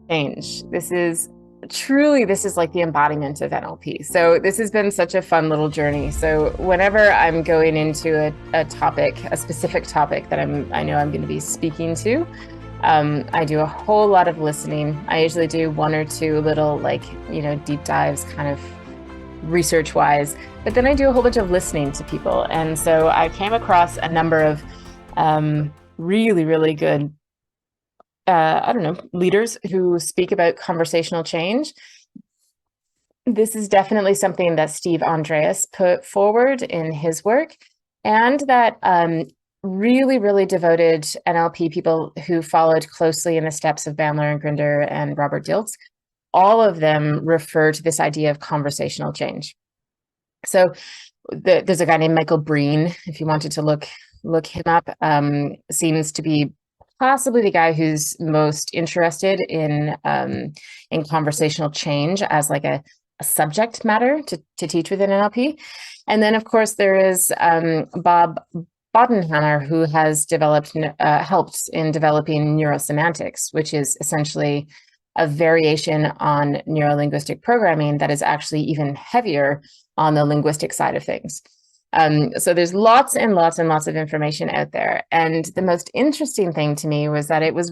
Change. This is like the embodiment of NLP. So this has been such a fun little journey. So whenever I'm going into a topic, a specific topic that I know I'm going to be speaking to, I do a whole lot of listening. I usually do one or two little deep dives kind of research wise, but then I do a whole bunch of listening to people. And so I came across a number of really, really good leaders who speak about conversational change. This is definitely something that Steve Andreas put forward in his work, and that really, really devoted NLP people who followed closely in the steps of Bandler and Grinder and Robert Dilts, all of them refer to this idea of conversational change. So there's a guy named Michael Breen, if you wanted to look him up, seems to be possibly the guy who's most interested in conversational change as like a subject matter to teach within NLP. And then, of course, there is Bob Bodenhammer, who has helped in developing neurosemantics, which is essentially a variation on neurolinguistic programming that is actually even heavier on the linguistic side of things. So there's lots and lots and lots of information out there. And the most interesting thing to me was that it was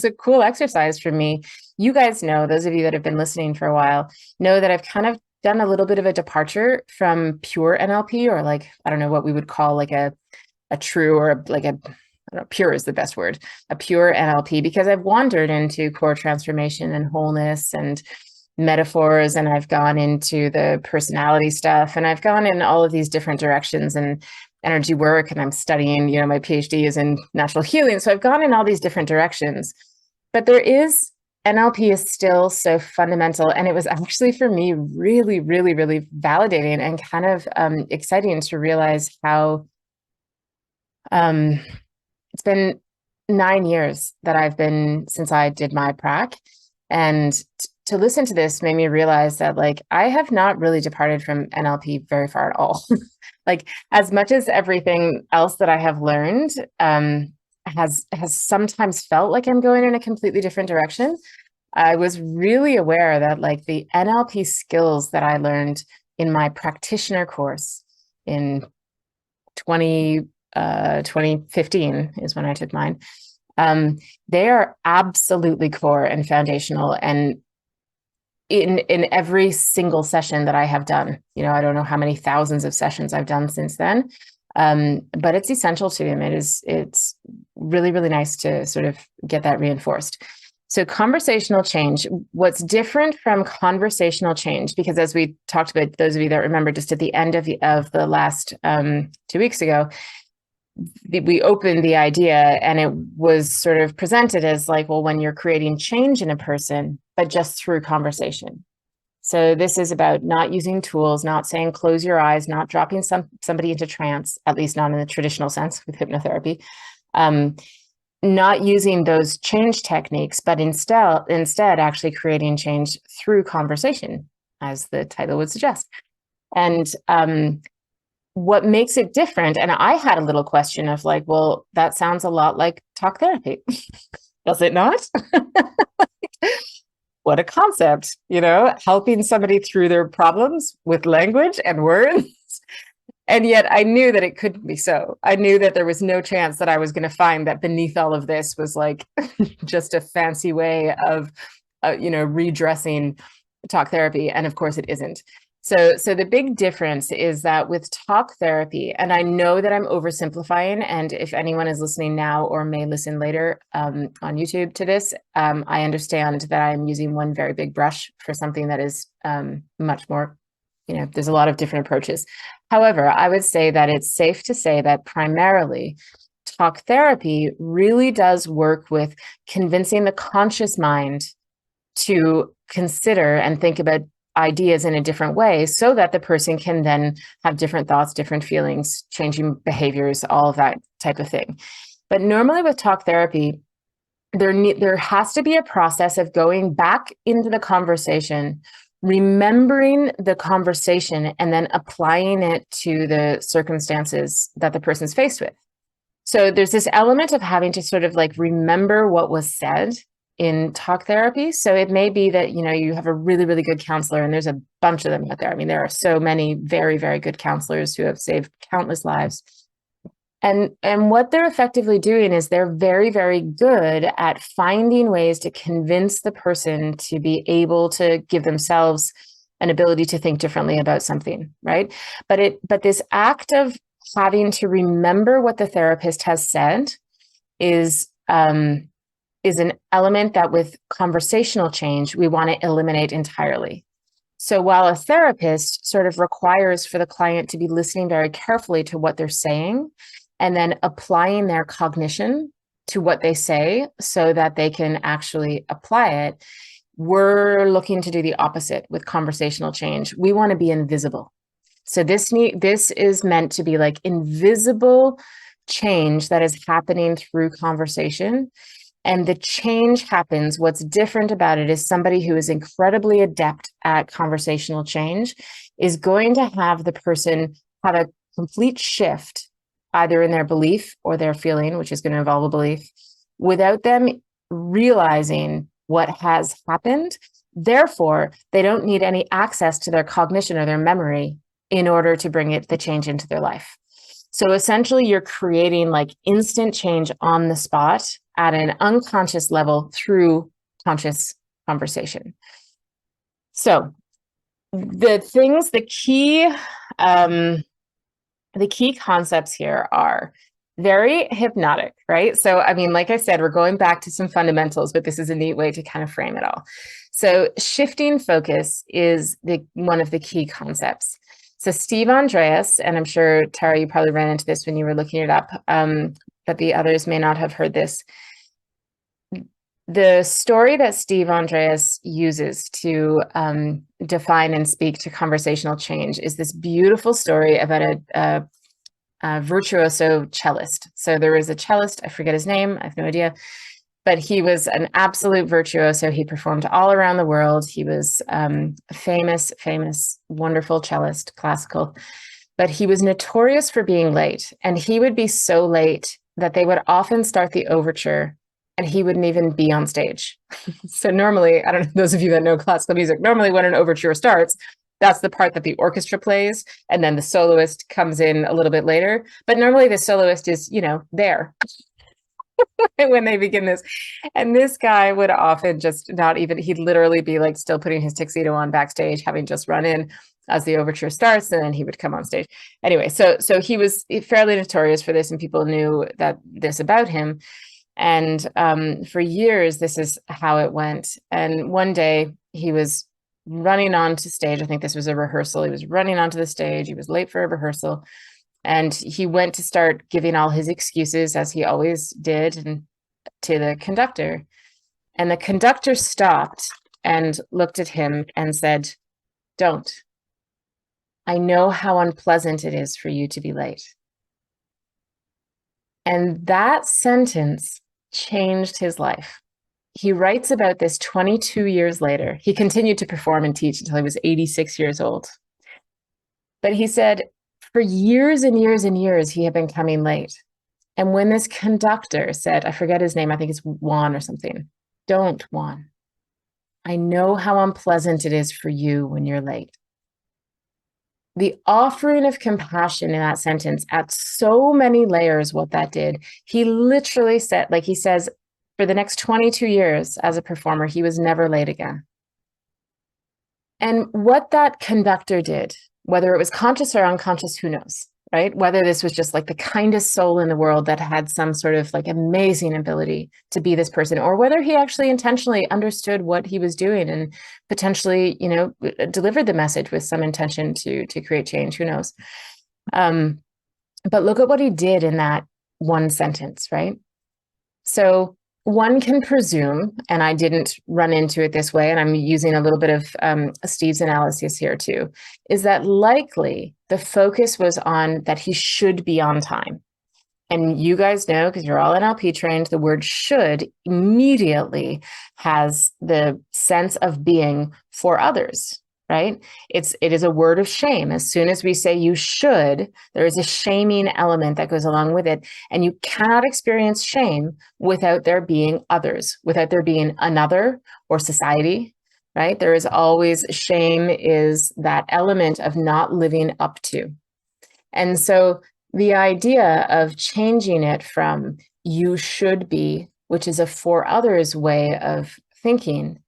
a cool exercise for me. You guys know, those of you that have been listening for a while, know that I've kind of done a little bit of a departure from pure NLP, or like, I don't know what we would call like a true, or like a, I don't know, pure is the best word, a pure NLP, because I've wandered into core transformation and wholeness and metaphors, and I've gone into the personality stuff, and I've gone in all of these different directions and energy work, and I'm studying, my PhD is in natural healing. So I've gone in all these different directions, but NLP is still so fundamental. And it was actually for me really, really, really validating and kind of exciting to realize how it's been 9 years that I've been since I did my prac, and to listen to this made me realize that I have not really departed from NLP very far at all. Like, as much as everything else that I have learned has sometimes felt like I'm going in a completely different direction, I was really aware that the NLP skills that I learned in my practitioner course in 2015 is when I took mine. They are absolutely core and foundational, and in every single session that I have done, I don't know how many thousands of sessions I've done since then, but it's essential to him. It's really, really nice to sort of get that reinforced. So conversational change, what's different from conversational change, because as we talked about, those of you that remember just at the end of the last 2 weeks ago, we opened the idea, and it was sort of presented as well, when you're creating change in a person, but just through conversation. So this is about not using tools, not saying close your eyes, not dropping somebody into trance, at least not in the traditional sense with hypnotherapy, not using those change techniques, but instead actually creating change through conversation, as the title would suggest. And what makes it different, and I had a little question of well, that sounds a lot like talk therapy. Does it not? What a concept, helping somebody through their problems with language and words. And yet I knew that it couldn't be so. I knew that there was no chance that I was going to find that beneath all of this was just a fancy way of, redressing talk therapy. And of course it isn't. So the big difference is that with talk therapy, and I know that I'm oversimplifying, and if anyone is listening now or may listen later on YouTube to this, I understand that I'm using one very big brush for something that is much more, there's a lot of different approaches. However, I would say that it's safe to say that primarily talk therapy really does work with convincing the conscious mind to consider and think about ideas in a different way, so that the person can then have different thoughts, different feelings, changing behaviors, all of that type of thing. But normally with talk therapy, there has to be a process of going back into the conversation, remembering the conversation, and then applying it to the circumstances that the person's faced with. So there's this element of having to sort of remember what was said, in talk therapy. So it may be that, you have a really, really good counselor, and there's a bunch of them out there. I mean, there are so many very, very good counselors who have saved countless lives. And what they're effectively doing is they're very, very good at finding ways to convince the person to be able to give themselves an ability to think differently about something, right? But this act of having to remember what the therapist has said is an element that with conversational change, we want to eliminate entirely. So while a therapist sort of requires for the client to be listening very carefully to what they're saying, and then applying their cognition to what they say so that they can actually apply it, we're looking to do the opposite with conversational change. We want to be invisible. So this is meant to be like invisible change that is happening through conversation. And the change happens. What's different about it is somebody who is incredibly adept at conversational change is going to have the person have a complete shift, either in their belief or their feeling, which is going to involve a belief, without them realizing what has happened. Therefore, they don't need any access to their cognition or their memory in order to bring the change into their life. So essentially, you're creating like instant change on the spot at an unconscious level through conscious conversation. So the key concepts here are very hypnotic, right? So, I mean, like I said, we're going back to some fundamentals, but this is a neat way to kind of frame it all. So shifting focus is one of the key concepts. So Steve Andreas, and I'm sure, Tara, you probably ran into this when you were looking it up, but the others may not have heard this. The story that Steve Andreas uses to define and speak to conversational change is this beautiful story about a virtuoso cellist. So there was a cellist, I forget his name, I have no idea, but he was an absolute virtuoso. He performed all around the world. He was a famous, wonderful cellist, classical, but he was notorious for being late. And he would be so late that they would often start the overture and he wouldn't even be on stage. So normally, I don't know, those of you that know classical music, normally when an overture starts, that's the part that the orchestra plays, and then the soloist comes in a little bit later. But normally the soloist is, there when they begin this. And this guy would often just not even, he'd literally be like still putting his tuxedo on backstage, having just run in as the overture starts, and then he would come on stage. Anyway, so he was fairly notorious for this, and people knew this about him. And for years, this is how it went. And one day he was running onto stage. I think this was a rehearsal. He was running onto the stage. He was late for a rehearsal. And he went to start giving all his excuses, as he always did, to the conductor. And the conductor stopped and looked at him and said, "Don't. I know how unpleasant it is for you to be late." And that sentence changed his life. He writes about this 22 years later. He continued to perform and teach until he was 86 years old. But he said, for years and years and years, he had been coming late. And when this conductor said, I forget his name, I think it's Juan or something, "Don't, Juan. I know how unpleasant it is for you when you're late." The offering of compassion in that sentence at so many layers, what that did, he literally said, like he says, for the next 22 years as a performer, he was never late again. And what that conductor did, whether it was conscious or unconscious, who knows, right? Whether this was just like the kindest soul in the world that had some sort of like amazing ability to be this person, or whether he actually intentionally understood what he was doing and potentially, delivered the message with some intention to create change, who knows? But look at what he did in that one sentence, right? So one can presume, and I didn't run into it this way, and I'm using a little bit of Steve's analysis here too, is that likely the focus was on that he should be on time. And you guys know, because you're all NLP trained, the word should immediately has the sense of being for others, right? It is a word of shame. As soon as we say you should, there is a shaming element that goes along with it. And you cannot experience shame without there being others, without there being another or society, right? There is always shame is that element of not living up to. And so the idea of changing it from you should be, which is a for others way of thinking,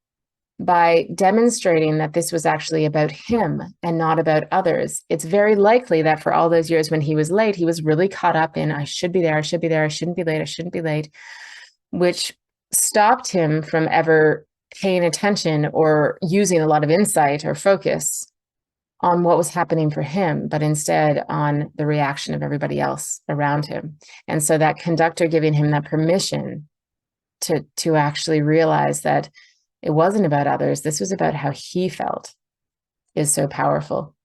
by demonstrating that this was actually about him and not about others, it's very likely that for all those years when he was late, he was really caught up in, I should be there, I should be there, I shouldn't be late, I shouldn't be late, which stopped him from ever paying attention or using a lot of insight or focus on what was happening for him, but instead on the reaction of everybody else around him. And so that conductor giving him that permission to actually realize that it wasn't about others, this was about how he felt, is so powerful.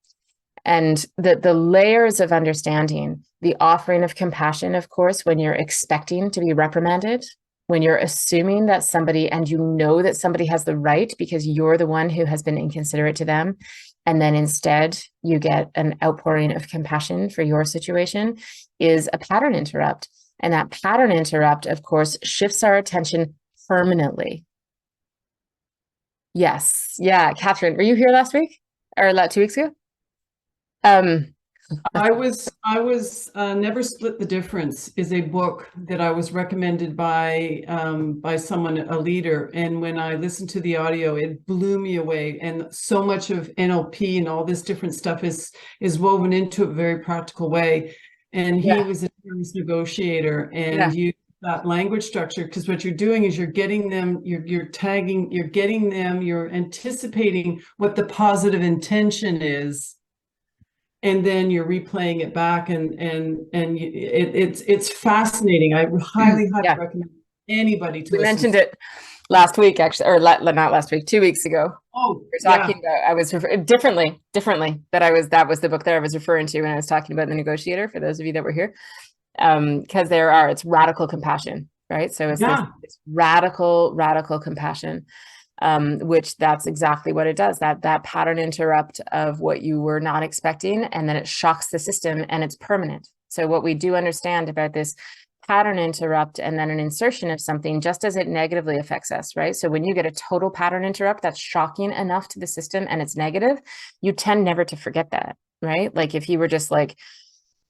And the layers of understanding, the offering of compassion, of course, when you're expecting to be reprimanded, when you're assuming that somebody, and you know that somebody has the right because you're the one who has been inconsiderate to them, and then instead you get an outpouring of compassion for your situation, is a pattern interrupt. And that pattern interrupt, of course, shifts our attention permanently. Yes. Yeah. Catherine, were you here last week or 2 weeks ago? I was Never Split the Difference is a book that I was recommended by someone, a leader. And when I listened to the audio, it blew me away. And so much of NLP and all this different stuff is woven into a very practical way. And he was a terms negotiator, and you that language structure, because what you're doing is you're getting them, you're tagging, you're getting them, you're anticipating what the positive intention is, and then you're replaying it back, and it's fascinating. I highly recommend anybody to we listen mentioned to. it last week, actually, or not last week, 2 weeks ago. Oh, we're talking about, I was differently, that was the book that I was referring to when I was talking about The Negotiator, for those of you that were here. Because it's radical compassion, right? So it's this radical compassion, which that's exactly what it does. That pattern interrupt of what you were not expecting, and then it shocks the system, and it's permanent. So what we do understand about this pattern interrupt and then an insertion of something, just as it negatively affects us, right? So when you get a total pattern interrupt that's shocking enough to the system and it's negative, you tend never to forget that, right? Like if you were just like,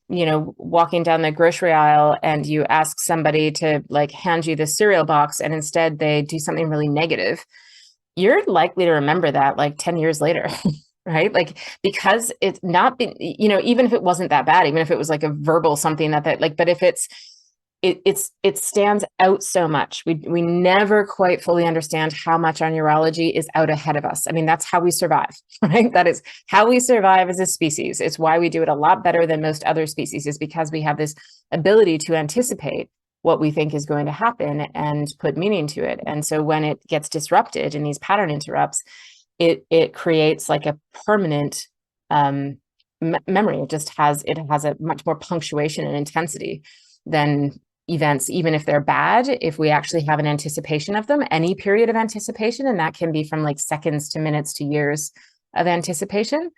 walking down the grocery aisle and you ask somebody to like hand you the cereal box, and instead they do something really negative, you're likely to remember that like 10 years later, right? Like, because it's not been, even if it wasn't that bad, even if it was like a verbal something that like, but if it stands out so much. We never quite fully understand how much our neurology is out ahead of us. I mean, that's how we survive, right? That is how we survive as a species. It's why we do it a lot better than most other species, is because we have this ability to anticipate what we think is going to happen and put meaning to it. And so when it gets disrupted in these pattern interrupts, it creates like a permanent memory. It has a much more punctuation and intensity than events, even if they're bad. If we actually have an anticipation of them, any period of anticipation, and that can be from like seconds to minutes to years of anticipation.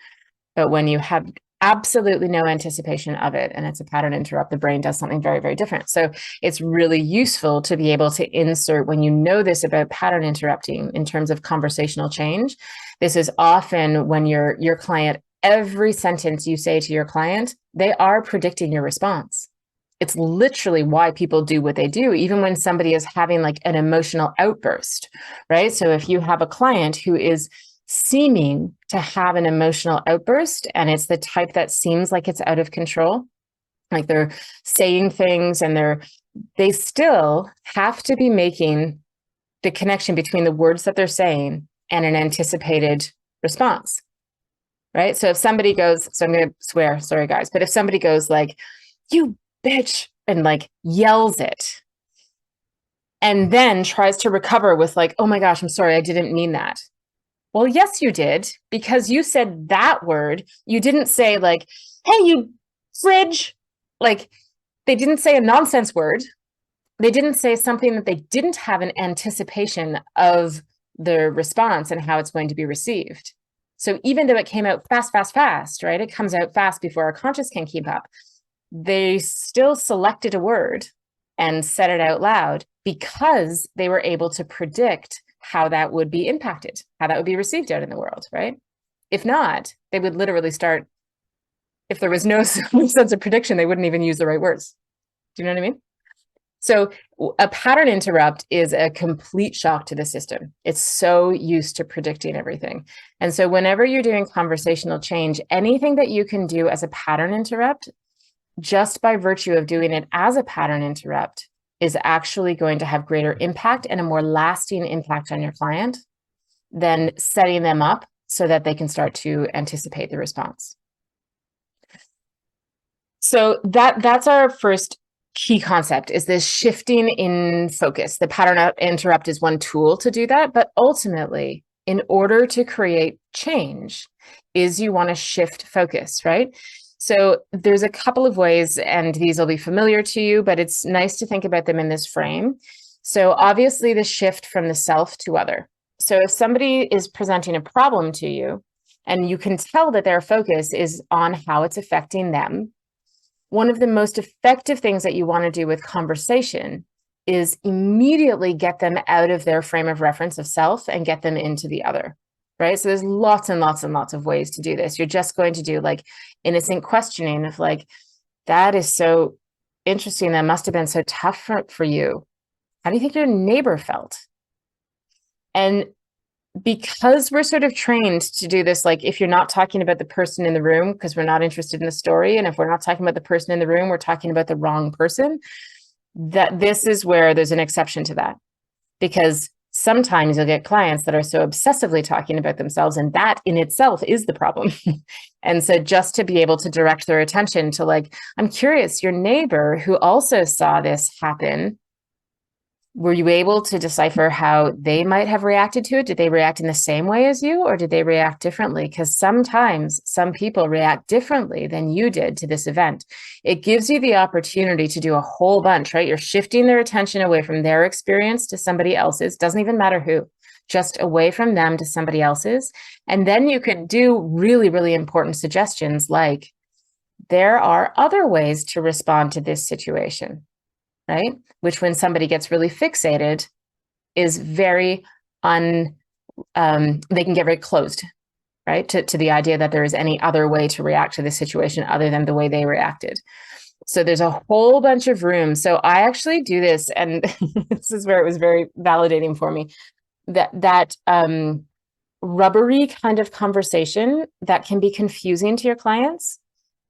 But when you have absolutely no anticipation of it and it's a pattern interrupt, the brain does something very, very different. So it's really useful to be able to insert, when you know this about pattern interrupting in terms of conversational change, this is often when your client, every sentence you say to your client, they are predicting your response. It's literally why people do what they do, even when somebody is having like an emotional outburst, right? So if you have a client who is seeming to have an emotional outburst, and it's the type that seems like it's out of control, like they're saying things and they still have to be making the connection between the words that they're saying and an anticipated response, right? So if somebody goes, so I'm going to swear, sorry guys, but if somebody goes like, you bitch, and like yells it, and then tries to recover with like, oh my gosh, I'm sorry, I didn't mean that. Well, yes, you did, because you said that word. You didn't say like, hey, you fridge. Like, they didn't say a nonsense word. They didn't say something that they didn't have an anticipation of the response and how it's going to be received. So even though it came out fast, fast, fast, right? It comes out fast before our conscious can keep up. They still selected a word and said it out loud because they were able to predict how that would be impacted, how that would be received out in the world, right? If not, they would literally start, if there was no sense of prediction, they wouldn't even use the right words. Do you know what I mean? So a pattern interrupt is a complete shock to the system. It's so used to predicting everything. And so whenever you're doing conversational change, anything that you can do as a pattern interrupt, just by virtue of doing it as a pattern interrupt, is actually going to have greater impact and a more lasting impact on your client than setting them up so that they can start to anticipate the response. So that's our first key concept, is this shifting in focus. The pattern interrupt is one tool to do that, but ultimately, in order to create change, is you want to shift focus, right? So there's a couple of ways, and these will be familiar to you, but it's nice to think about them in this frame. So obviously the shift from the self to other. So if somebody is presenting a problem to you and you can tell that their focus is on how it's affecting them, one of the most effective things that you want to do with conversation is immediately get them out of their frame of reference of self and get them into the other, right? So there's lots and lots and lots of ways to do this. You're just going to do like innocent questioning of like, that is so interesting. That must have been so tough for you. How do you think your neighbor felt? And because we're sort of trained to do this, like if you're not talking about the person in the room, because we're not interested in the story, and if we're not talking about the person in the room, we're talking about the wrong person, that this is where there's an exception to that. Because sometimes you'll get clients that are so obsessively talking about themselves, and that in itself is the problem. And so just to be able to direct their attention to like, I'm curious, your neighbor who also saw this happen, were you able to decipher how they might have reacted to it? Did they react in the same way as you, or did they react differently? Because sometimes some people react differently than you did to this event. It gives you the opportunity to do a whole bunch, right? You're shifting their attention away from their experience to somebody else's. Doesn't even matter who, just away from them to somebody else's. And then you can do really, really important suggestions like, there are other ways to respond to this situation, right? Which when somebody gets really fixated is very they can get very closed, right? To the idea that there is any other way to react to this situation other than the way they reacted. So there's a whole bunch of room. So I actually do this, and this is where it was very validating for me, that rubbery kind of conversation that can be confusing to your clients.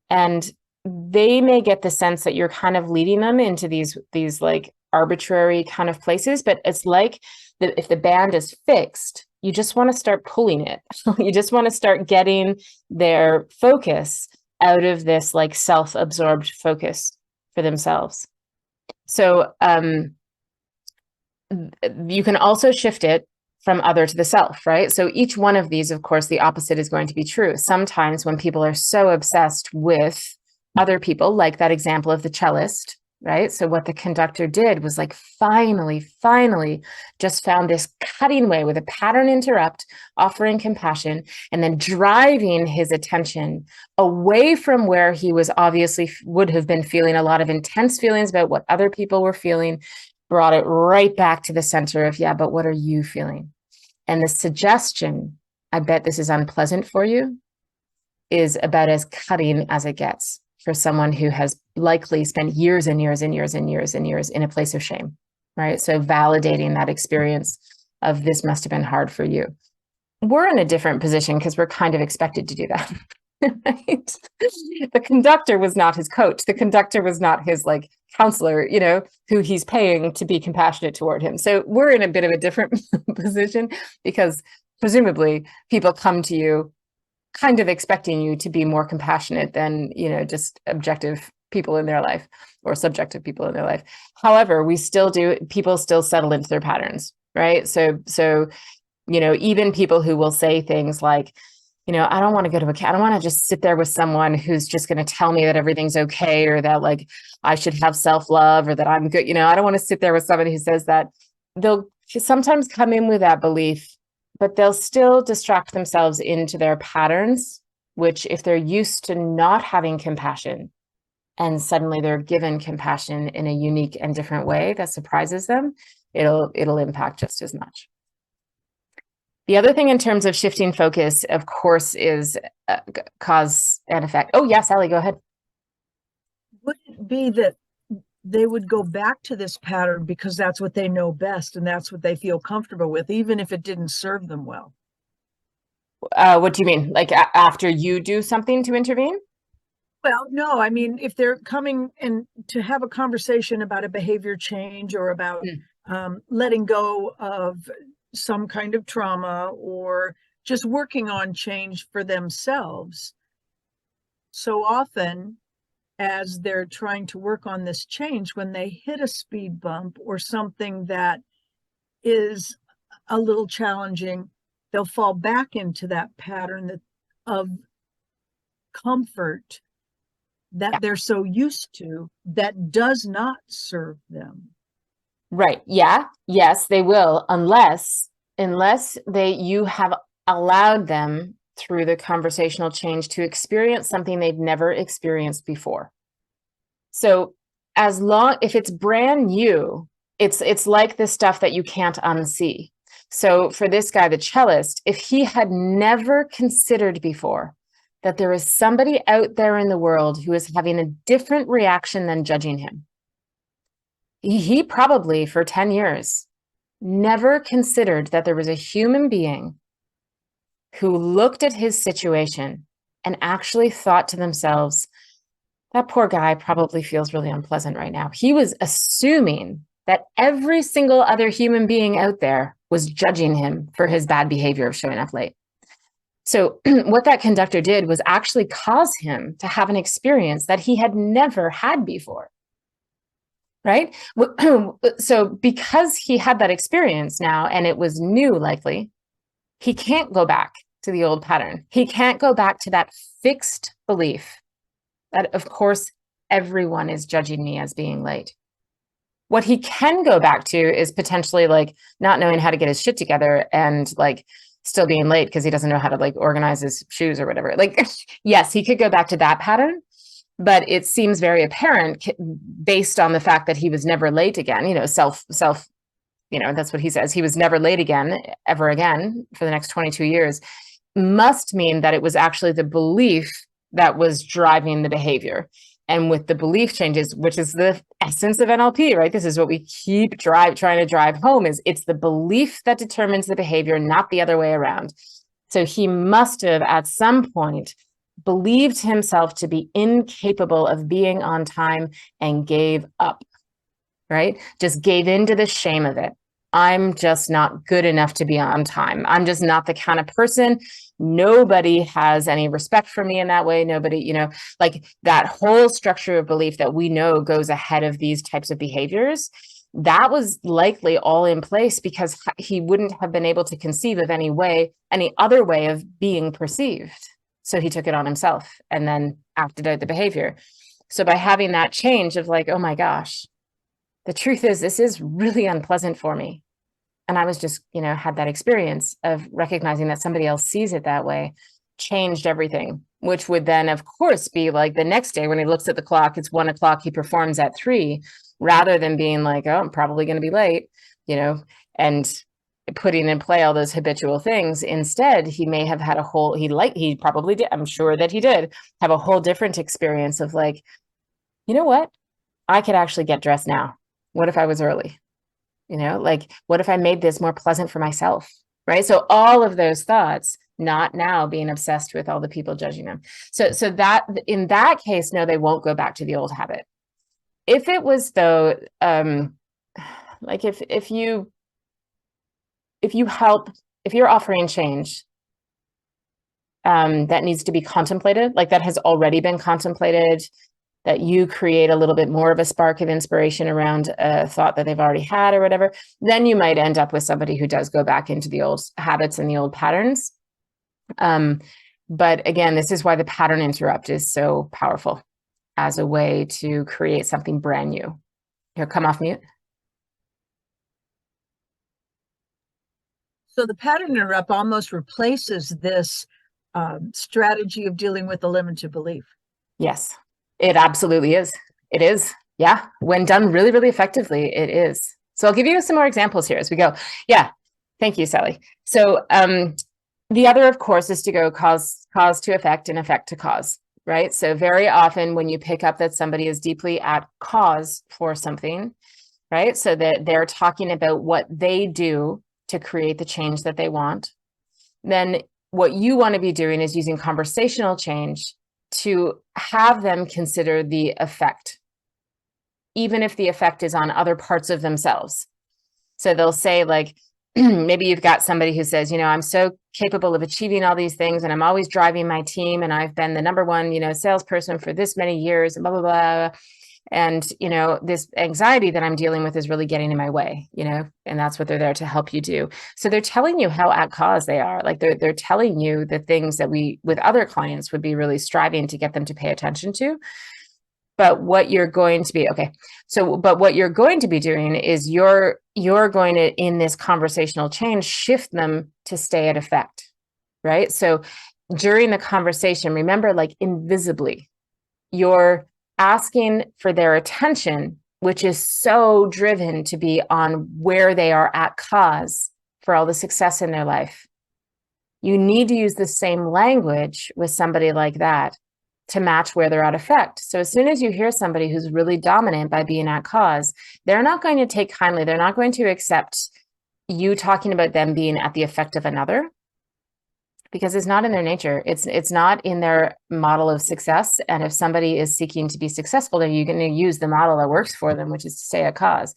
And they may get the sense that you're kind of leading them into these like arbitrary kind of places, but it's like if the band is fixed, you just want to start pulling it. You just want to start getting their focus out of this like self-absorbed focus for themselves. So you can also shift it from other to the self, right? So each one of these, of course, the opposite is going to be true. Sometimes when people are so obsessed with other people, like that example of the cellist, right? So what the conductor did was like, finally, just found this cutting way with a pattern interrupt, offering compassion, and then driving his attention away from where he was obviously would have been feeling a lot of intense feelings about what other people were feeling, brought it right back to the center of, yeah, but what are you feeling? And the suggestion, I bet this is unpleasant for you, is about as cutting as it gets for someone who has likely spent years and years and years and years and years in a place of shame, right? So validating that experience of this must have been hard for you. We're in a different position because we're kind of expected to do that, right? The conductor was not his coach. The conductor was not his like counselor, you know, who he's paying to be compassionate toward him. So we're in a bit of a different position because presumably people come to you kind of expecting you to be more compassionate than, you know, just objective people in their life or subjective people in their life. However, people still settle into their patterns, right? So, you know, even people who will say things like, you know, I don't want to go to I don't want to just sit there with someone who's just going to tell me that everything's okay, or that like I should have self-love, or that I'm good. You know, I don't want to sit there with somebody who says that. They'll sometimes come in with that belief but they'll still distract themselves into their patterns, which if they're used to not having compassion and suddenly they're given compassion in a unique and different way that surprises them, it'll impact just as much. The other thing in terms of shifting focus, of course, is cause and effect. Oh, yes, Sally, go ahead. Would it be that they would go back to this pattern because that's what they know best and that's what they feel comfortable with, even if it didn't serve them well? What do you mean? Like after you do something to intervene? Well, no, I mean, if they're coming in to have a conversation about a behavior change or about letting go of some kind of trauma or just working on change for themselves, so often as they're trying to work on this change, when they hit a speed bump or something that is a little challenging, they'll fall back into that pattern of comfort that they're so used to that does not serve them. Right. Yeah. Yes, they will, unless you have allowed them through the conversational change to experience something they've never experienced before. So if it's brand new, it's like the stuff that you can't unsee. So for this guy, the cellist, if he had never considered before that there is somebody out there in the world who is having a different reaction than judging him, he probably for 10 years never considered that there was a human being who looked at his situation and actually thought to themselves, that poor guy probably feels really unpleasant right now. He was assuming that every single other human being out there was judging him for his bad behavior of showing up late. So what that conductor did was actually cause him to have an experience that he had never had before. Right? So because he had that experience now, and it was new likely, he can't go back to the old pattern. He can't go back to that fixed belief that, of course, everyone is judging me as being late. What he can go back to is potentially like not knowing how to get his shit together and like still being late because he doesn't know how to like organize his shoes or whatever. Like, yes, he could go back to that pattern, but it seems very apparent based on the fact that he was never late again, that's what he says. He was never late again, ever again for the next 22 years, must mean that it was actually the belief that was driving the behavior. And with the belief changes, which is the essence of NLP, right? This is what we keep trying to drive home, is it's the belief that determines the behavior, not the other way around. So he must have at some point believed himself to be incapable of being on time and gave up, right? Just gave into the shame of it. I'm just not good enough to be on time. I'm just not the kind of person. Nobody has any respect for me in that way. Nobody, like that whole structure of belief that we know goes ahead of these types of behaviors. That was likely all in place because he wouldn't have been able to conceive of any other way of being perceived. So he took it on himself and then acted out the behavior. So by having that change of like, oh my gosh, the truth is this is really unpleasant for me. And I was just, had that experience of recognizing that somebody else sees it that way, changed everything, which would then, of course, be like the next day when he looks at the clock, it's 1 o'clock, he performs at 3, rather than being like, oh, I'm probably going to be late, and putting in play all those habitual things. Instead, he may have had he probably did. I'm sure that he did have a whole different experience of like, you know what? I could actually get dressed now. What if I was early? Like, what if I made this more pleasant for myself? Right. So all of those thoughts, not now being obsessed with all the people judging them. So that in that case, no, they won't go back to the old habit. If it was though, like if you're offering change, that needs to be contemplated, like that has already been contemplated, that you create a little bit more of a spark of inspiration around a thought that they've already had or whatever, then you might end up with somebody who does go back into the old habits and the old patterns. But again, this is why the pattern interrupt is so powerful as a way to create something brand new. Here, come off mute. So the pattern interrupt almost replaces this strategy of dealing with the limited belief. Yes, it absolutely is. It is. Yeah. When done really, really effectively, it is. So I'll give you some more examples here as we go. Yeah. Thank you, Sally. So the other, of course, is to go cause to effect and effect to cause, right? So very often when you pick up that somebody is deeply at cause for something, right? So that they're talking about what they do to create the change that they want, then what you want to be doing is using conversational change to have them consider the effect, even if the effect is on other parts of themselves. So they'll say, like, maybe you've got somebody who says, I'm so capable of achieving all these things, and I'm always driving my team, and I've been the number one, salesperson for this many years, and blah, blah, blah. And, this anxiety that I'm dealing with is really getting in my way, and that's what they're there to help you do. So they're telling you how at cause they are. Like they're telling you the things that we, with other clients, would be really striving to get them to pay attention to. But what you're going to be, but what you're going to be doing is you're going to, in this conversational change, shift them to stay at effect, right? So during the conversation, remember, like invisibly, you're asking for their attention, which is so driven to be on where they are at cause for all the success in their life. You need to use the same language with somebody like that to match where they're at effect. So as soon as you hear somebody who's really dominant by being at cause, they're not going to take kindly. They're not going to accept you talking about them being at the effect of another, because it's not in their nature. It's not in their model of success. And if somebody is seeking to be successful, then you're going to use the model that works for them, which is to stay at cause.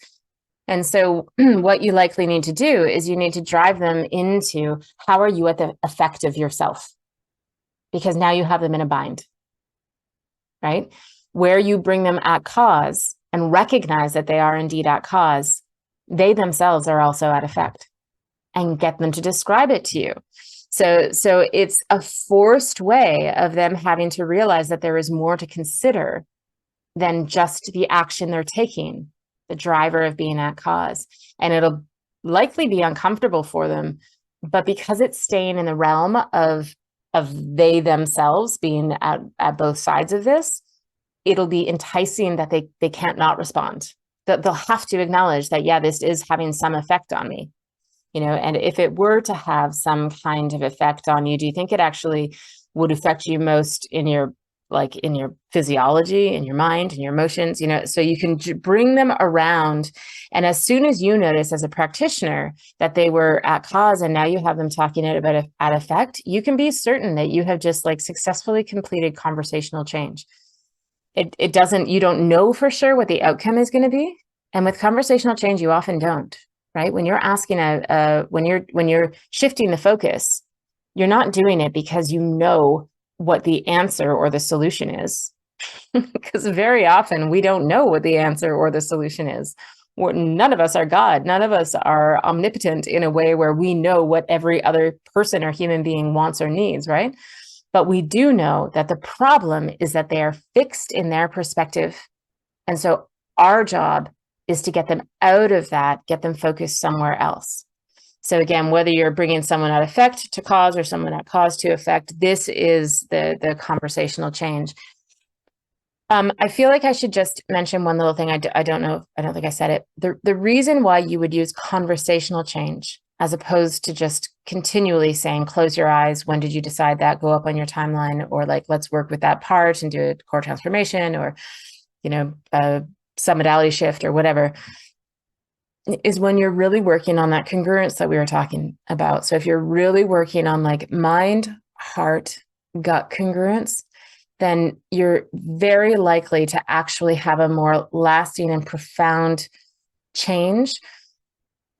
And so what you likely need to do is you need to drive them into, how are you at the effect of yourself? Because now you have them in a bind, right? Where you bring them at cause and recognize that they are indeed at cause, they themselves are also at effect, and get them to describe it to you. So it's a forced way of them having to realize that there is more to consider than just the action they're taking, the driver of being at cause. And it'll likely be uncomfortable for them, but because it's staying in the realm of they themselves being at both sides of this, it'll be enticing that they can't not respond. That they'll have to acknowledge that, yeah, this is having some effect on me. And if it were to have some kind of effect on you, do you think it actually would affect you most in your physiology, in your mind, in your emotions, so you can bring them around. And as soon as you notice as a practitioner that they were at cause and now you have them talking about at effect, you can be certain that you have just successfully completed conversational change. It doesn't, you don't know for sure what the outcome is going to be. And with conversational change, you often don't. Right? When you're asking when you're shifting the focus, you're not doing it because you know what the answer or the solution is. Because very often we don't know what the answer or the solution is. None of us are God. None of us are omnipotent in a way where we know what every other person or human being wants or needs, right? But we do know that the problem is that they are fixed in their perspective. And so our job is to get them out of that, get them focused somewhere else. So again, whether you're bringing someone at effect to cause or someone at cause to effect, this is the conversational change. I feel like I should just mention one little thing. I don't know. I don't think I said it. The reason why you would use conversational change as opposed to just continually saying, close your eyes, when did you decide that, go up on your timeline, or let's work with that part and do a core transformation, or, some modality shift or whatever, is when you're really working on that congruence that we were talking about. So if you're really working on mind, heart, gut congruence, then you're very likely to actually have a more lasting and profound change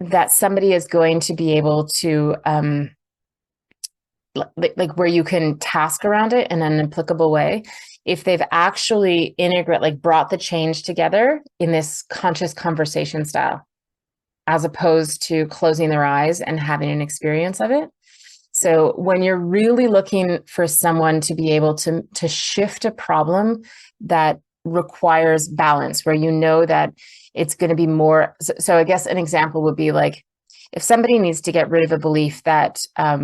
that somebody is going to be able to, where you can task around it in an applicable way, if they've actually brought the change together in this conscious conversation style, as opposed to closing their eyes and having an experience of it. So when you're really looking for someone to be able to shift a problem that requires balance, where that it's going to be more. So I guess an example would be if somebody needs to get rid of a belief that, I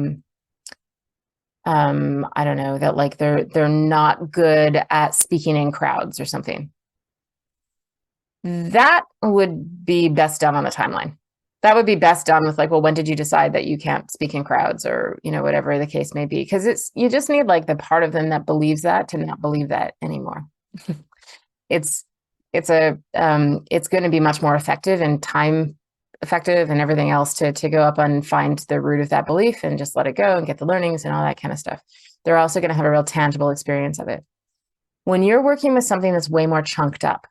don't know, that like they're not good at speaking in crowds or something, that would be best done on a timeline. That would be best done with like, well, when did you decide that you can't speak in crowds, or, you know, whatever the case may be? Because you just need like the part of them that believes that to not believe that anymore. It's going to be much more effective and time effective and everything else to go up and find the root of that belief and just let it go and get the learnings and all that kind of stuff. They're also going to have a real tangible experience of it. When you're working with something that's way more chunked up,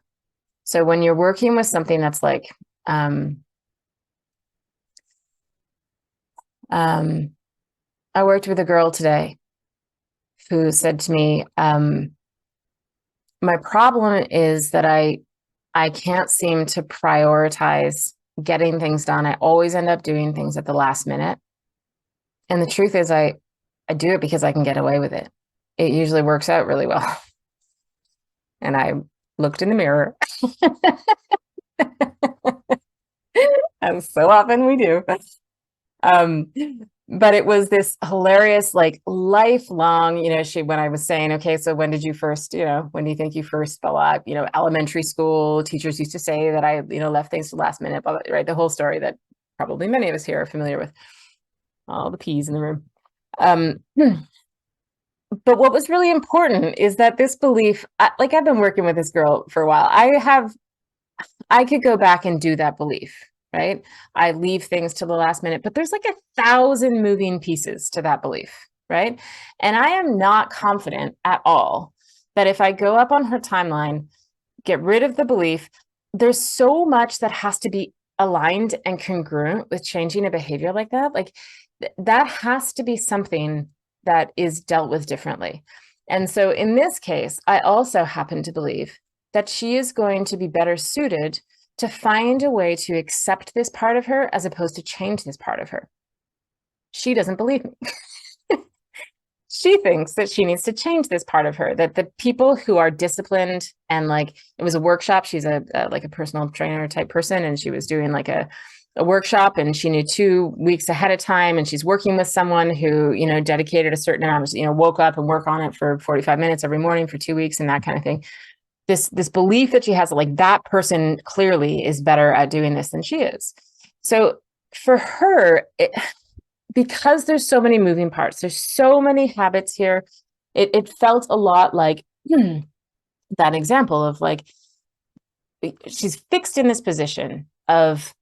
so when you're working with something that's like, I worked with a girl today who said to me, my problem is that I can't seem to prioritize getting things done. I always end up doing things at the last minute. And the truth is I do it because I can get away with it. It usually works out really well. And I looked in the mirror. As so often we do. But it was this hilarious, like lifelong, you know, when I was saying, okay, so when did you first, you know, when do you think you first fell out? You know, elementary school teachers used to say that I, you know, left things to the last minute, right? The whole story that probably many of us here are familiar with, all the peas in the room. But what was really important is that this belief, like I've been working with this girl for a while. I could go back and do that belief, right? I leave things to the last minute, but there's like 1,000 moving pieces to that belief, right? And I am not confident at all that if I go up on her timeline, get rid of the belief, there's so much that has to be aligned and congruent with changing a behavior like that. Like that has to be something that is dealt with differently. And so in this case, I also happen to believe that she is going to be better suited to find a way to accept this part of her as opposed to change this part of her. She doesn't believe me. She thinks that she needs to change this part of her, that the people who are disciplined, and like it was a workshop, she's like a personal trainer type person, and she was doing like a workshop, and she knew 2 weeks ahead of time, and she's working with someone who, you know, dedicated a certain amount of, you know, woke up and work on it for 45 minutes every morning for 2 weeks and that kind of thing. This belief that she has, like that person clearly is better at doing this than she is. So for her, because there's so many moving parts, there's so many habits here, it felt a lot like that example of like, she's fixed in this position of,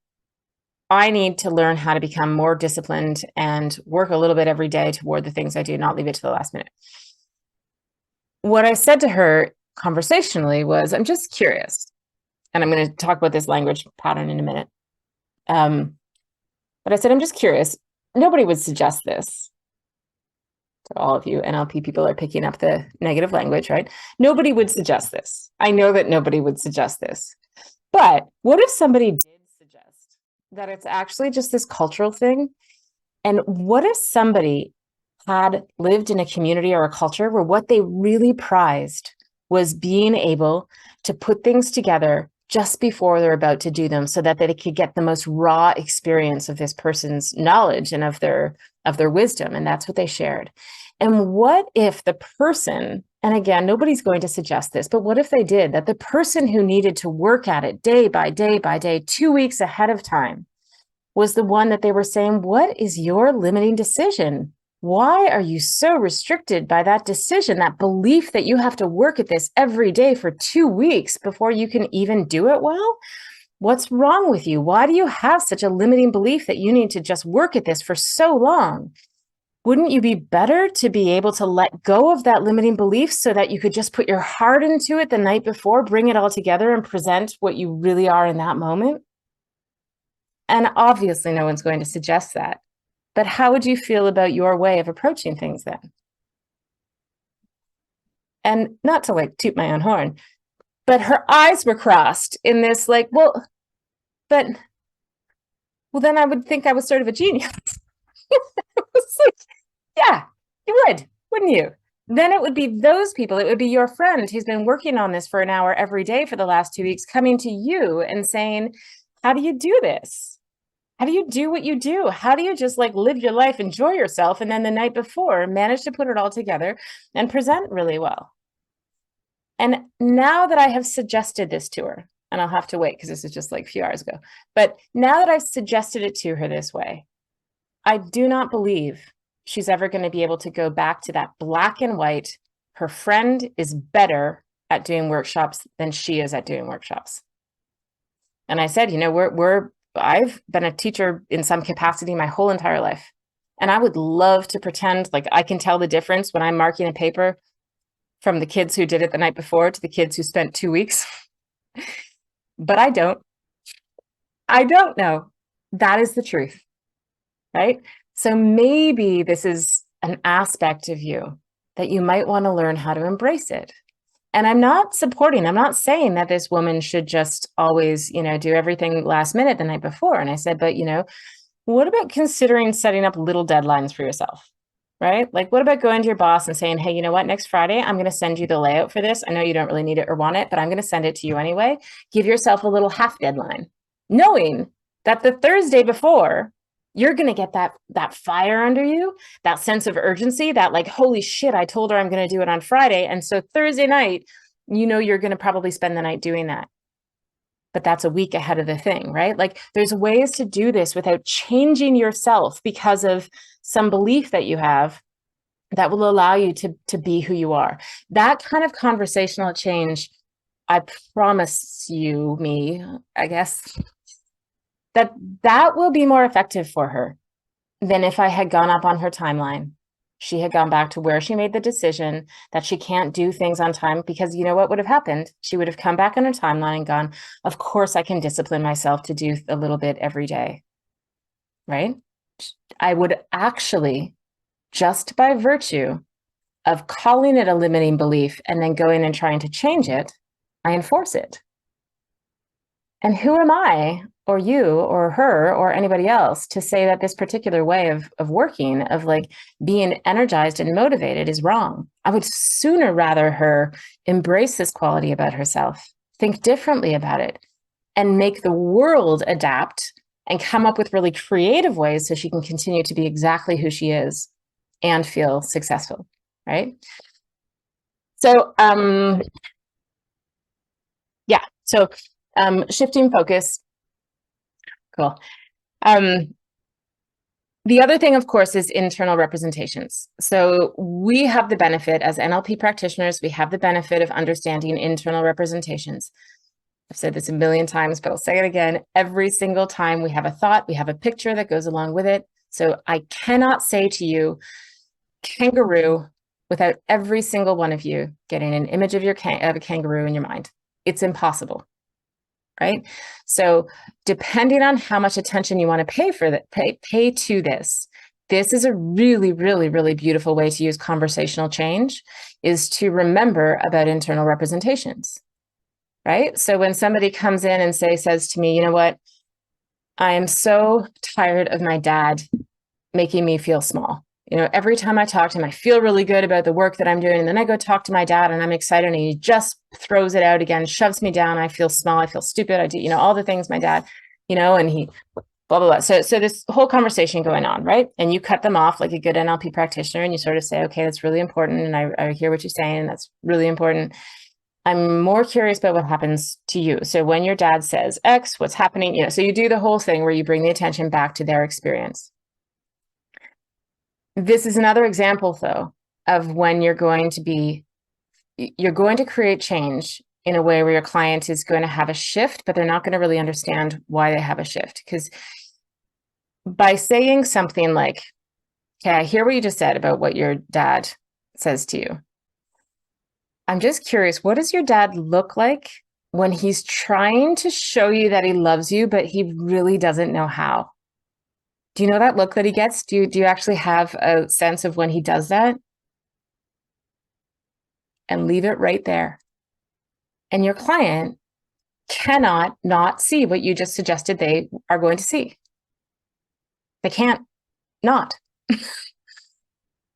I need to learn how to become more disciplined and work a little bit every day toward the things I do, not leave it to the last minute. What I said to her conversationally was, I'm just curious, and I'm going to talk about this language pattern in a minute. But I said, I'm just curious. Nobody would suggest this to all of you. NLP people are picking up the negative language, right? Nobody would suggest this. I know that nobody would suggest this. But what if somebody did suggest that it's actually just this cultural thing? And what if somebody had lived in a community or a culture where what they really prized was being able to put things together just before they're about to do them, so that they could get the most raw experience of this person's knowledge and of their wisdom, and that's what they shared. And what if the person, and again, nobody's going to suggest this, but what if they did, that the person who needed to work at it day by day by day, 2 weeks ahead of time, was the one that they were saying, what is your limiting decision? Why are you so restricted by that decision, that belief that you have to work at this every day for 2 weeks before you can even do it well? What's wrong with you? Why do you have such a limiting belief that you need to just work at this for so long? Wouldn't you be better to be able to let go of that limiting belief so that you could just put your heart into it the night before, bring it all together and present what you really are in that moment? And obviously no one's going to suggest that. But how would you feel about your way of approaching things then? And not to like toot my own horn, but her eyes were crossed in this like, well, then I would think I was sort of a genius. It's like, yeah, you would, wouldn't you? Then it would be those people, it would be your friend who's been working on this for an hour every day for the last 2 weeks, coming to you and saying, how do you do this? How do you do what you do? How do you just like live your life, enjoy yourself, and then the night before manage to put it all together and present really well? And now that I have suggested this to her, and I'll have to wait because this is just like a few hours ago, but now that I've suggested it to her this way, I do not believe she's ever going to be able to go back to that black and white. Her friend is better at doing workshops than she is at doing workshops. And I said, you know, I've been a teacher in some capacity my whole entire life. And I would love to pretend like I can tell the difference when I'm marking a paper from the kids who did it the night before to the kids who spent 2 weeks. But I don't know. That is the truth, right? So maybe this is an aspect of you that you might want to learn how to embrace it. And I'm not saying that this woman should just always, do everything last minute the night before. And I said, but, what about considering setting up little deadlines for yourself, right? Like, what about going to your boss and saying, hey, you know what, next Friday, I'm going to send you the layout for this. I know you don't really need it or want it, but I'm going to send it to you anyway. Give yourself a little half deadline, knowing that the Thursday before, you're going to get that fire under you, that sense of urgency, that like, holy shit, I told her I'm going to do it on Friday. And so Thursday night, you're going to probably spend the night doing that. But that's a week ahead of the thing, right? Like there's ways to do this without changing yourself because of some belief that you have that will allow you to be who you are. That kind of conversational change, I promise you, I guess, that will be more effective for her than if I had gone up on her timeline. She had gone back to where she made the decision that she can't do things on time, because you know what would have happened? She would have come back on her timeline and gone, of course I can discipline myself to do a little bit every day, right? I would actually, just by virtue of calling it a limiting belief and then going and trying to change it, I enforce it. And who am I, or you, or her, or anybody else to say that this particular way of working, of like being energized and motivated is wrong? I would sooner rather her embrace this quality about herself, think differently about it, and make the world adapt and come up with really creative ways so she can continue to be exactly who she is and feel successful, right? So, shifting focus. Cool. The other thing, of course, is internal representations. So we have the benefit as NLP practitioners, we have the benefit of understanding internal representations. I've said this a million times, but I'll say it again. Every single time we have a thought, we have a picture that goes along with it. So I cannot say to you, kangaroo, without every single one of you getting an image of a kangaroo in your mind. It's impossible. Right? So depending on how much attention you want to pay to this is a really, really, really beautiful way to use conversational change, is to remember about internal representations, right? So when somebody comes in and says to me, you know what, I am so tired of my dad making me feel small. Every time I talk to him, I feel really good about the work that I'm doing. And then I go talk to my dad and I'm excited and he just throws it out again, shoves me down. I feel small. I feel stupid. I do, all the things my dad, and he blah, blah, blah. So this whole conversation going on, right? And you cut them off like a good NLP practitioner and you sort of say, okay, that's really important. And I hear what you're saying. And that's really important. I'm more curious about what happens to you. So when your dad says X, what's happening? So you do the whole thing where you bring the attention back to their experience. This is another example, though, of when you're going to create change in a way where your client is going to have a shift, but they're not going to really understand why they have a shift. Because by saying something like, okay, I hear what you just said about what your dad says to you. I'm just curious, what does your dad look like when he's trying to show you that he loves you, but he really doesn't know how? Do you know that look that he gets? Do you actually have a sense of when he does that? And leave it right there. And your client cannot not see what you just suggested they are going to see. They can't not.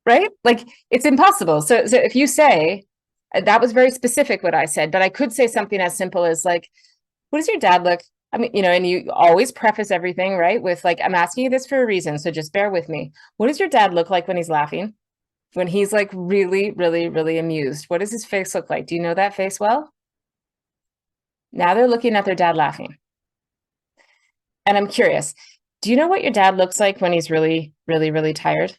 Right? Like it's impossible. So if you say, that was very specific what I said, but I could say something as simple as like, what does your dad look I mean, and you always preface everything, right? With like, I'm asking you this for a reason, so just bear with me. What does your dad look like when he's laughing? When he's like really, really, really amused? What does his face look like? Do you know that face well? Now they're looking at their dad laughing. And I'm curious, do you know what your dad looks like when he's really, really, really tired?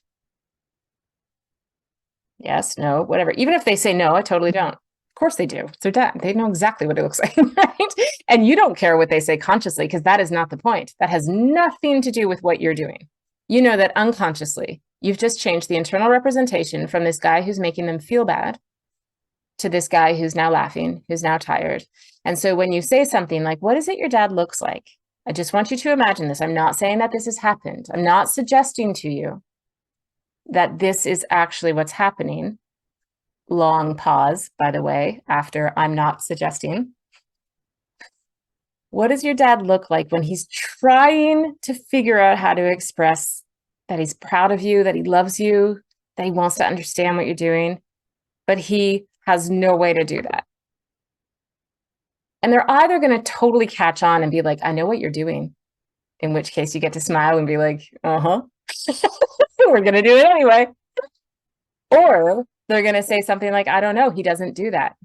Yes, no, whatever. Even if they say no, I totally don't. Of course they do. It's their dad. They know exactly what it looks like, right? And you don't care what they say consciously because that is not the point. That has nothing to do with what you're doing. You know that unconsciously, you've just changed the internal representation from this guy who's making them feel bad to this guy who's now laughing, who's now tired. And so when you say something like, what is it your dad looks like? I just want you to imagine this. I'm not saying that this has happened. I'm not suggesting to you that this is actually what's happening. Long pause, by the way, after I'm not suggesting. What does your dad look like when he's trying to figure out how to express that he's proud of you, that he loves you, that he wants to understand what you're doing, but he has no way to do that? And they're either going to totally catch on and be like, I know what you're doing, in which case you get to smile and be like, uh-huh, we're going to do it anyway. Or they're going to say something like, I don't know, he doesn't do that.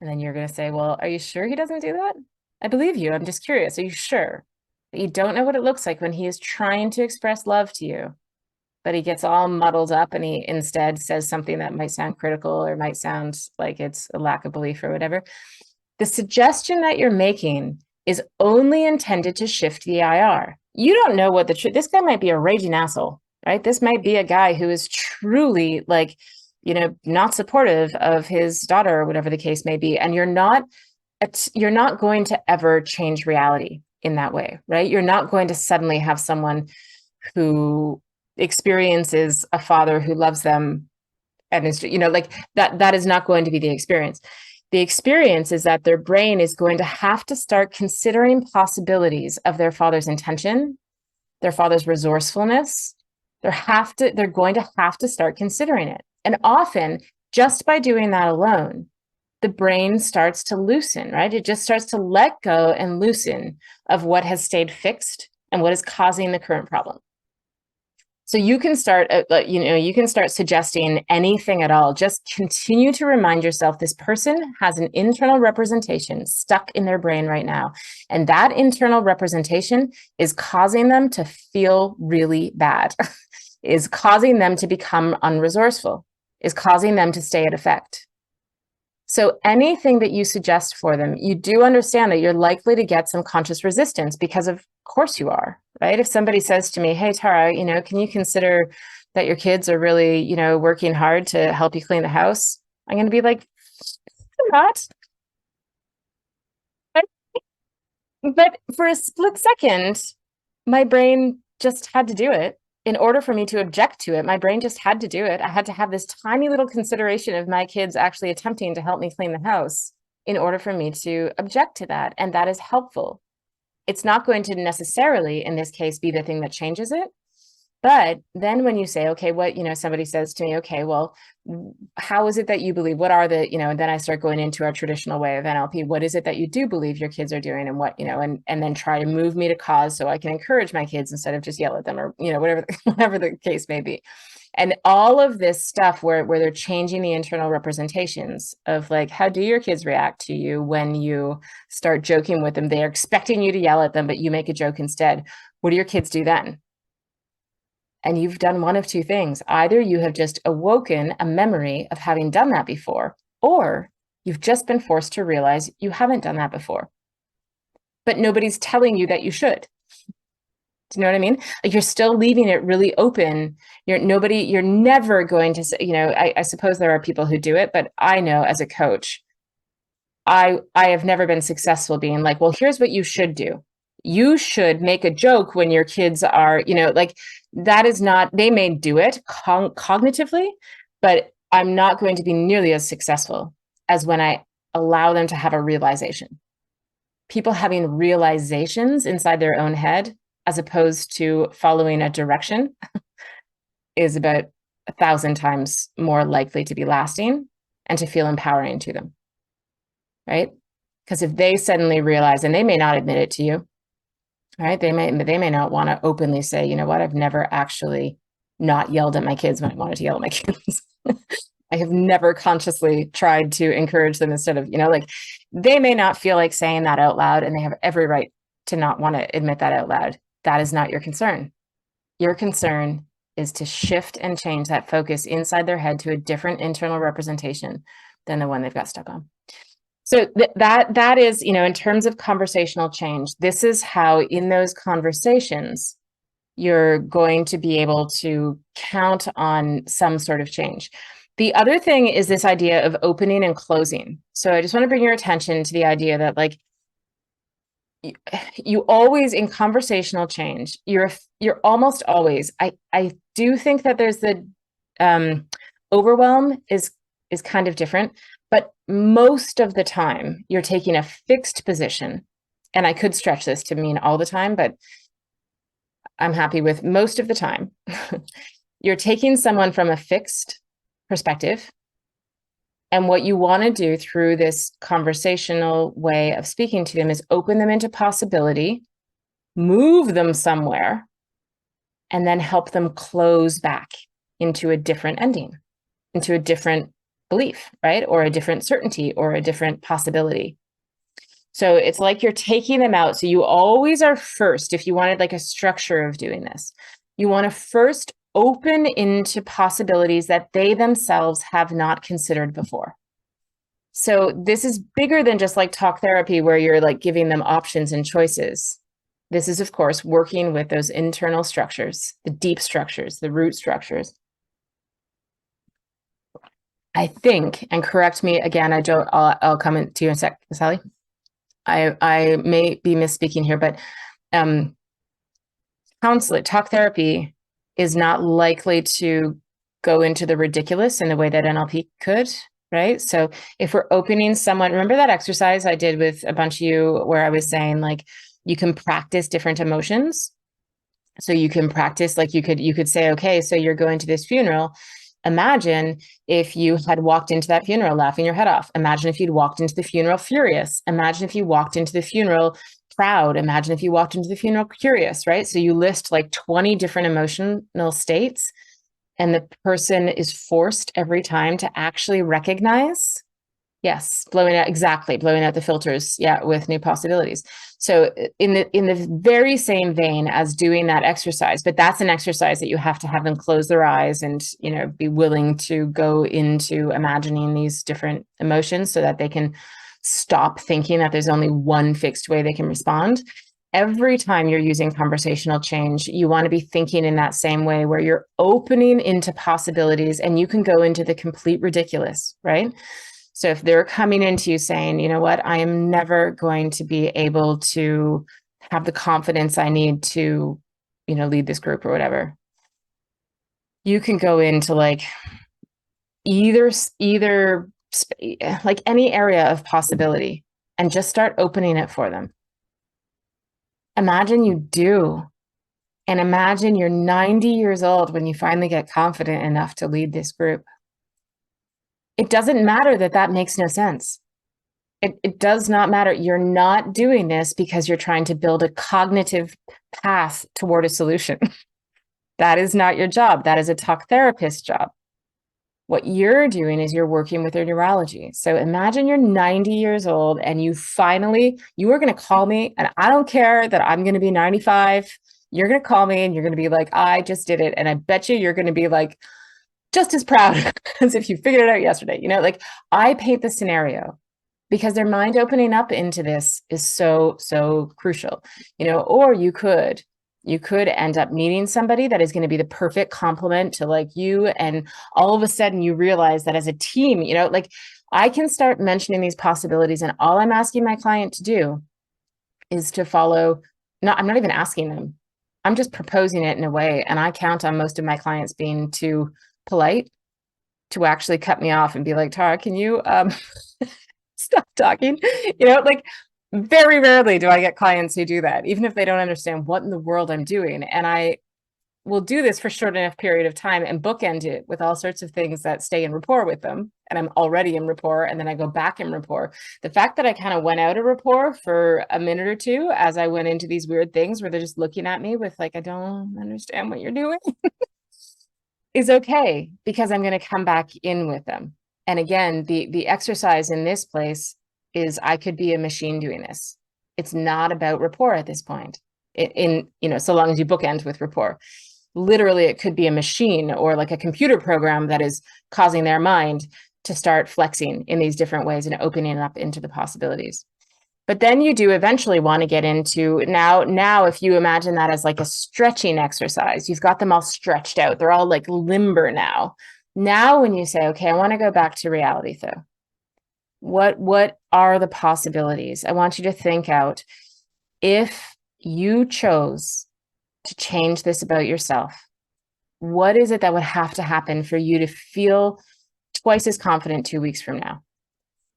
And then you're going to say, well, are you sure he doesn't do that? I believe you. I'm just curious. Are you sure that you don't know what it looks like when he is trying to express love to you, but he gets all muddled up and he instead says something that might sound critical or might sound like it's a lack of belief or whatever? The suggestion that you're making is only intended to shift the IR. You don't know what this guy might be a raging asshole, right? This might be a guy who is truly like, not supportive of his daughter or whatever the case may be. And you're not going to ever change reality in that way, right? You're not going to suddenly have someone who experiences a father who loves them and is, like that is not going to be the experience. The experience is that their brain is going to have to start considering possibilities of their father's intention, their father's resourcefulness. They're going to have to start considering it. And often, just by doing that alone, the brain starts to loosen, right? It just starts to let go and loosen of what has stayed fixed and what is causing the current problem. So you can start, you can start suggesting anything at all. Just continue to remind yourself this person has an internal representation stuck in their brain right now. And that internal representation is causing them to feel really bad, is causing them to become unresourceful, is causing them to stay at effect. So anything that you suggest for them, you do understand that you're likely to get some conscious resistance because of course you are, right? If somebody says to me, hey, Tara, can you consider that your kids are really, working hard to help you clean the house? I'm going to be like, I'm not. But for a split second, my brain just had to do it. In order for me to object to it, my brain just had to do it. I had to have this tiny little consideration of my kids actually attempting to help me clean the house in order for me to object to that. And that is helpful. It's not going to necessarily, in this case, be the thing that changes it. But then when you say, okay, what, somebody says to me, okay, well, how is it that you believe? What are the, and then I start going into our traditional way of NLP. What is it that you do believe your kids are doing and what, and then try to move me to cause so I can encourage my kids instead of just yell at them or, whatever the case may be. And all of this stuff where they're changing the internal representations of like, how do your kids react to you when you start joking with them? They're expecting you to yell at them, but you make a joke instead. What do your kids do then? And you've done one of two things. Either you have just awoken a memory of having done that before, or you've just been forced to realize you haven't done that before. But nobody's telling you that you should. Do you know what I mean? Like you're still leaving it really open. You're never going to say, I suppose there are people who do it, but I know as a coach, I have never been successful being like, well, here's what you should do. You should make a joke when your kids are, like that is not, they may do it cognitively, but I'm not going to be nearly as successful as when I allow them to have a realization. People having realizations inside their own head, as opposed to following a direction, is about 1,000 times more likely to be lasting and to feel empowering to them, right? Because if they suddenly realize, and they may not admit it to you, right? They may not want to openly say, you know what, I've never actually not yelled at my kids when I wanted to yell at my kids. I have never consciously tried to encourage them instead of, like, they may not feel like saying that out loud, and they have every right to not want to admit that out loud. That is not your concern. Your concern is to shift and change that focus inside their head to a different internal representation than the one they've got stuck on. So that is, in terms of conversational change, this is how in those conversations, you're going to be able to count on some sort of change. The other thing is this idea of opening and closing. So I just want to bring your attention to the idea that, like, you always, in conversational change, you're almost always, I do think that there's the overwhelm is kind of different, but most of the time you're taking a fixed position. And I could stretch this to mean all the time, but I'm happy with most of the time. You're taking someone from a fixed perspective. And what you want to do through this conversational way of speaking to them is open them into possibility, move them somewhere, and then help them close back into a different ending, into a different belief, right? Or a different certainty or a different possibility. So it's like you're taking them out. So you always are first, if you wanted like a structure of doing this, you want to first open into possibilities that they themselves have not considered before. So this is bigger than just like talk therapy where you're like giving them options and choices. This is, of course, working with those internal structures, the deep structures, the root structures. I think, and correct me again, I'll come to you in a sec, Sally. I may be misspeaking here, but talk therapy is not likely to go into the ridiculous in the way that NLP could, right? So if we're opening someone, remember that exercise I did with a bunch of you where I was saying, like, you can practice different emotions. So you can practice, like you could say, okay, so you're going to this funeral. Imagine if you had walked into that funeral laughing your head off. Imagine if you'd walked into the funeral furious. Imagine if you walked into the funeral proud. Imagine if you walked into the funeral curious, right? So you list like 20 different emotional states, and the person is forced every time to actually recognize, yes, blowing out the filters, with new possibilities. So in the very same vein as doing that exercise, but that's an exercise that you have to have them close their eyes and, be willing to go into imagining these different emotions so that they can stop thinking that there's only one fixed way they can respond. Every time you're using conversational change, you want to be thinking in that same way where you're opening into possibilities, and you can go into the complete ridiculous, right? So if they're coming into you saying, you know what, I am never going to be able to have the confidence I need to, lead this group or whatever, you can go into like either like any area of possibility and just start opening it for them. Imagine you do. And imagine you're 90 years old when you finally get confident enough to lead this group. It doesn't matter that makes no sense. It does not matter. You're not doing this because you're trying to build a cognitive path toward a solution. That is not your job. That is a talk therapist's job. What you're doing is you're working with their neurology. So imagine you're 90 years old and you are going to call me, and I don't care that I'm going to be 95. You're going to call me and you're going to be like, I just did it. And I bet you're going to be like, just as proud as if you figured it out yesterday. Like, I paint the scenario because their mind opening up into this is so, so crucial, or you could end up meeting somebody that is going to be the perfect complement to like you. And all of a sudden you realize that as a team, like, I can start mentioning these possibilities, and all I'm asking my client to do is to follow. No, I'm not even asking them. I'm just proposing it in a way. And I count on most of my clients being too polite to actually cut me off and be like, Tara, can you stop talking? Like, very rarely do I get clients who do that, even if they don't understand what in the world I'm doing. And I we'll do this for short enough period of time and bookend it with all sorts of things that stay in rapport with them. And I'm already in rapport, and then I go back in rapport. The fact that I kind of went out of rapport for a minute or two as I went into these weird things where they're just looking at me with like, I don't understand what you're doing, is okay, because I'm going to come back in with them. And again, the exercise in this place is I could be a machine doing this. It's not about rapport at this point. So long as you bookend with rapport. Literally, it could be a machine or like a computer program that is causing their mind to start flexing in these different ways and opening up into the possibilities. But then you do eventually want to get into now, if you imagine that as like a stretching exercise, you've got them all stretched out. They're all like limber now. Now, when you say, okay, I want to go back to reality though. What are the possibilities? I want you to think out, if you chose to change this about yourself, what is it that would have to happen for you to feel twice as confident 2 weeks from now?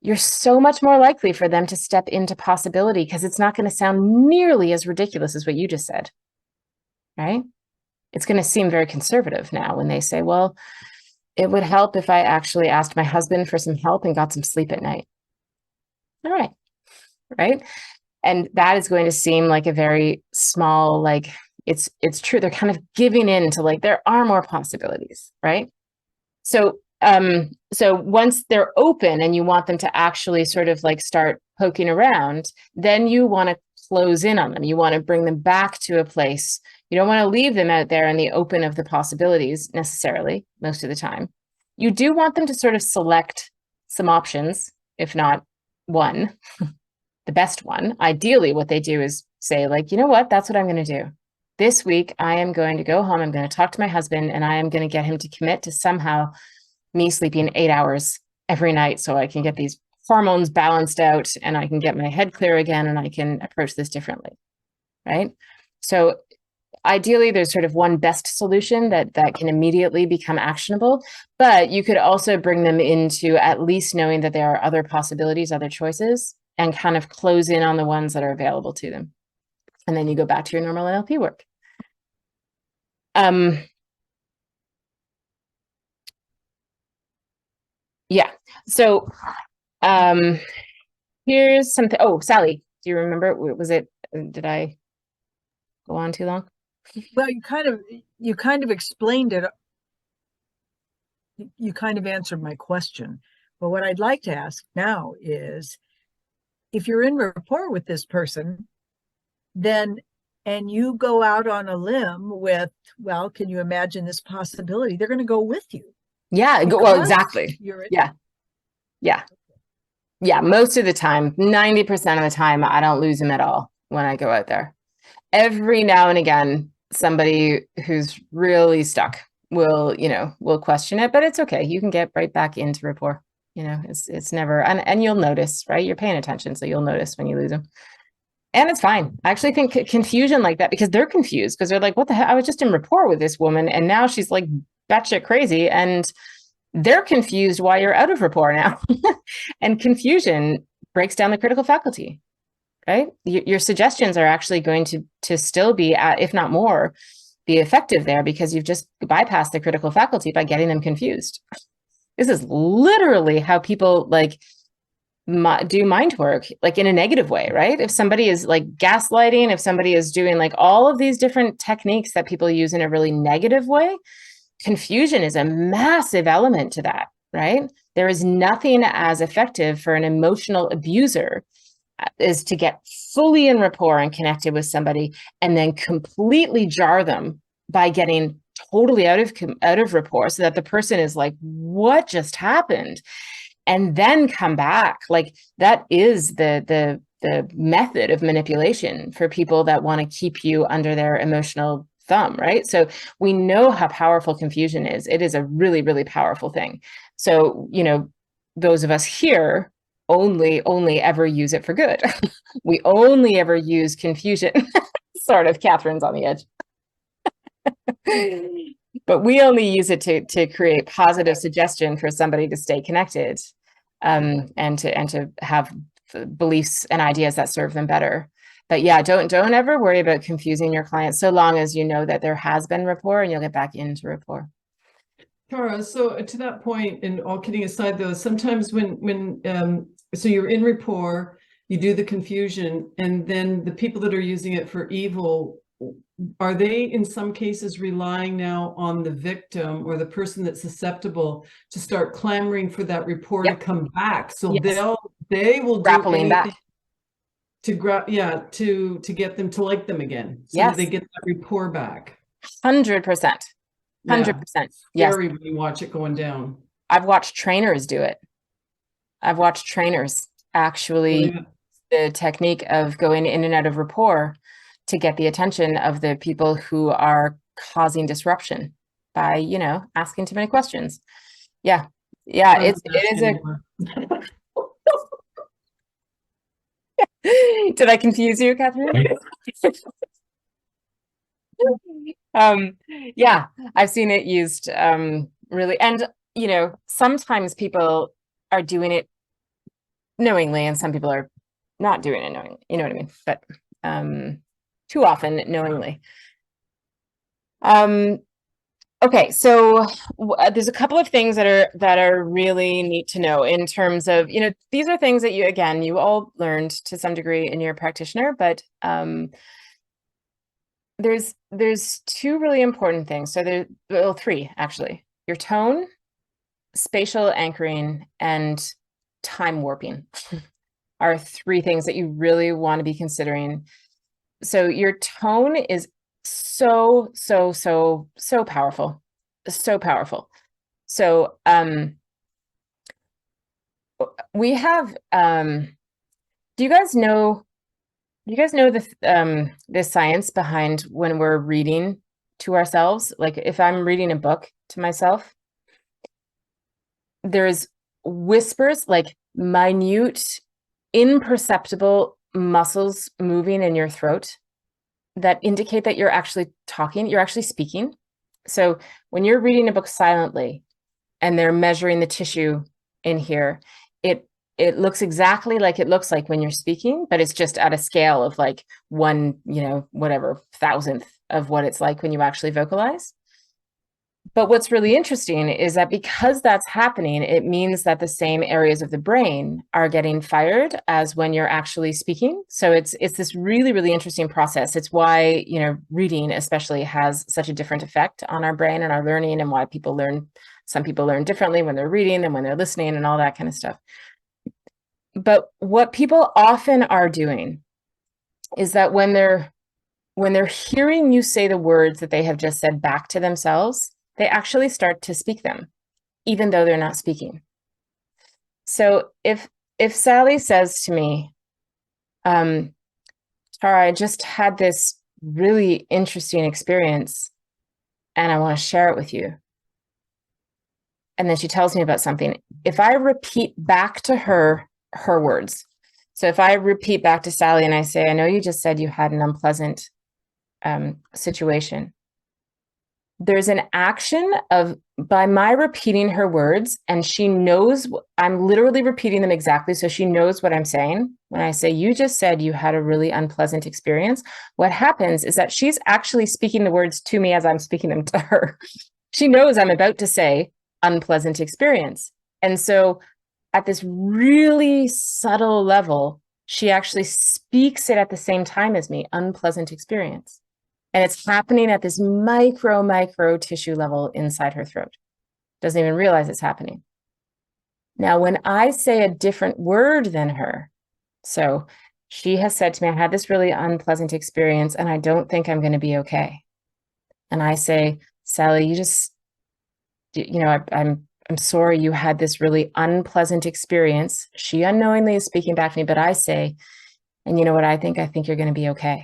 You're so much more likely for them to step into possibility, because it's not going to sound nearly as ridiculous as what you just said, right? It's going to seem very conservative now when they say, well, it would help if I actually asked my husband for some help and got some sleep at night. All right. Right. And that is going to seem like a very small, like, it's true. They're kind of giving in to like, there are more possibilities, right? So once they're open and you want them to actually sort of like start poking around, then you want to close in on them. You want to bring them back to a place. You don't want to leave them out there in the open of the possibilities necessarily, most of the time. You do want them to sort of select some options, if not one, the best one. Ideally, what they do is say, like, you know what, that's what I'm going to do. This week, I am going to go home. I'm going to talk to my husband, and I am going to get him to commit to somehow me sleeping 8 hours every night so I can get these hormones balanced out and I can get my head clear again and I can approach this differently, right? So ideally, there's sort of one best solution that can immediately become actionable, but you could also bring them into at least knowing that there are other possibilities, other choices, and kind of close in on the ones that are available to them. And then you go back to your normal NLP work. Yeah. So here's something. Oh, Sally, do you remember? Did I go on too long? Well, you kind of explained it. You kind of answered my question. But what I'd like to ask now is, if you're in rapport with this person, then, and you go out on a limb with, well, can you imagine this possibility? They're going to go with you. Yeah. Well, exactly. Yeah. Yeah. Yeah. Most of the time, 90% of the time, I don't lose them at all when I go out there. Every now and again, somebody who's really stuck will question it, but it's okay. You can get right back into rapport. It's never, and you'll notice, right? You're paying attention, so you'll notice when you lose them. And it's fine. I actually think confusion like that, because they're confused, because they're like, what the heck? I was just in rapport with this woman, and now she's like batshit crazy, and they're confused why you're out of rapport now. And confusion breaks down the critical faculty, right? Your suggestions are actually going to still be, if not more, be effective there, because you've just bypassed the critical faculty by getting them confused. This is literally how people like do mind work, like in a negative way, right? If somebody is like gaslighting, if somebody is doing like all of these different techniques that people use in a really negative way, confusion is a massive element to that, right? There is nothing as effective for an emotional abuser is to get fully in rapport and connected with somebody and then completely jar them by getting totally out of rapport, so that the person is like, what just happened? And then come back. Like, that is the method of manipulation for people that want to keep you under their emotional thumb, right? So we know how powerful confusion is. It is a really, really powerful thing. So, those of us here only ever use it for good. We only ever use confusion. Sort of, Catherine's on the edge. But we only use it to create positive suggestion for somebody to stay connected, and to have beliefs and ideas that serve them better. But yeah, don't ever worry about confusing your clients, so long as you know that there has been rapport and you'll get back into rapport. Tara, so to that point, and all kidding aside, though, sometimes when so you're in rapport, you do the confusion, and then the people that are using it for evil, are they in some cases relying now on the victim or the person that's susceptible to start clamoring for that rapport to come back? So they will do grappling anything back to get them to like them again, so that they get that rapport back. 100%. 100%. Yes. Scary when you watch it going down. I've watched trainers do it. I've watched trainers actually the technique of going in and out of rapport to get the attention of the people who are causing disruption by, you know, asking too many questions. Yeah. Yeah. It is a. Did I confuse you, Catherine? Yeah, I've seen it used really, and you know, sometimes people are doing it knowingly and some people are not doing it knowingly, you know what I mean? But too often knowingly. Okay, so there's a couple of things that are really neat to know in terms of, you know, these are things that you all learned to some degree in your practitioner, but there's two really important things. So well, three actually. Your tone, spatial anchoring, and time warping are three things that you really want to be considering. So your tone is so powerful. So powerful. So we have do you guys know the science behind when we're reading to ourselves? Like if I'm reading a book to myself, there's whispers, like minute, imperceptible muscles moving in your throat that indicate that you're actually talking, you're actually speaking. So when you're reading a book silently and they're measuring the tissue in here, it looks exactly like it looks like when you're speaking, but it's just at a scale of like one, you know, whatever thousandth of what it's like when you actually vocalize. But what's really interesting is that because that's happening, it means that the same areas of the brain are getting fired as when you're actually speaking. So it's this really, really interesting process. It's why, you know, reading especially has such a different effect on our brain and our learning, and why some people learn differently when they're reading than when they're listening and all that kind of stuff. But what people often are doing is that when they're hearing you say the words that they have just said back to themselves, they actually start to speak them, even though they're not speaking. So if Sally says to me, Tara, I just had this really interesting experience and I want to share it with you. And then she tells me about something. If I repeat back to her words, so if I repeat back to Sally and I say, I know you just said you had an unpleasant situation. There's an action by my repeating her words, and she knows I'm literally repeating them exactly. So she knows what I'm saying. When I say, you just said you had a really unpleasant experience, what happens is that she's actually speaking the words to me as I'm speaking them to her. She knows I'm about to say unpleasant experience. And so at this really subtle level, she actually speaks it at the same time as me, unpleasant experience. And it's happening at this micro tissue level inside her throat. Doesn't even realize it's happening. Now, when I say a different word than her, so she has said to me, I had this really unpleasant experience and I don't think I'm going to be okay. And I say, Sally, I'm sorry you had this really unpleasant experience. She unknowingly is speaking back to me, but I say, and you know what I think you're going to be okay.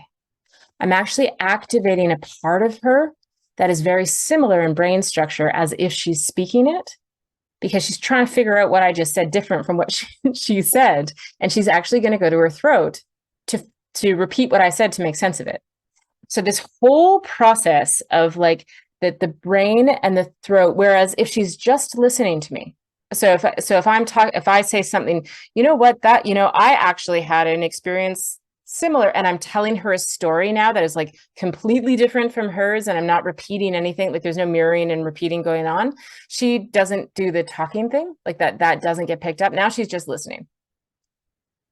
I'm actually activating a part of her that is very similar in brain structure as if she's speaking it, because she's trying to figure out what I just said different from what she said. And she's actually going to go to her throat to repeat what I said to make sense of it. So this whole process of like the brain and the throat, whereas if she's just listening to me, if I say something, you know what, I actually had an experience similar, and I'm telling her a story now that is like completely different from hers, and I'm not repeating anything, like there's no mirroring and repeating going on, she doesn't do the talking thing, like that doesn't get picked up. Now she's just listening.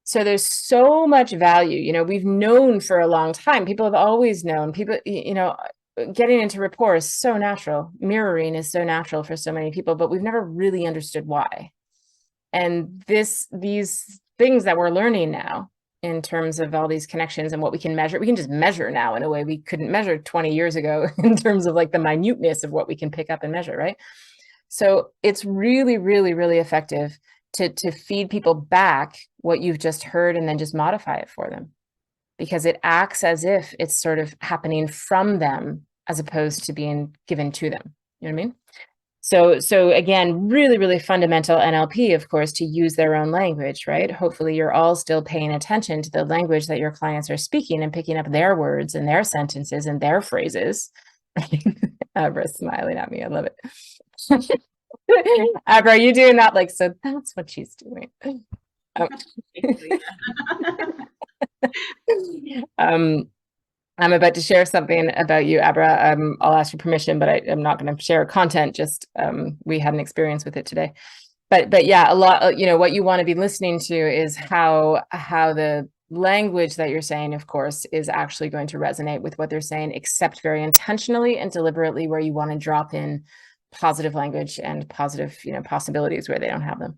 So there's so much value. We've known for a long time, people have always known, people, getting into rapport is so natural, mirroring is so natural for so many people, but we've never really understood why. And these things that we're learning now in terms of all these connections and what we can measure, we can just measure now in a way we couldn't measure 20 years ago in terms of like the minuteness of what we can pick up and measure, right? So it's really, really, really effective to feed people back what you've just heard and then just modify it for them, because it acts as if it's sort of happening from them as opposed to being given to them. You know what I mean? So again, really, really fundamental NLP, of course, to use their own language, right? Hopefully you're all still paying attention to the language that your clients are speaking and picking up their words and their sentences and their phrases. Abra's smiling at me. I love it. Abra, are you doing that? Like, so that's what she's doing. I'm about to share something about you, Abra. I'll ask your permission, but I'm not going to share content. Just we had an experience with it today. But yeah, a lot. What you want to be listening to is how the language that you're saying, of course, is actually going to resonate with what they're saying, except very intentionally and deliberately, where you want to drop in positive language and positive, possibilities where they don't have them.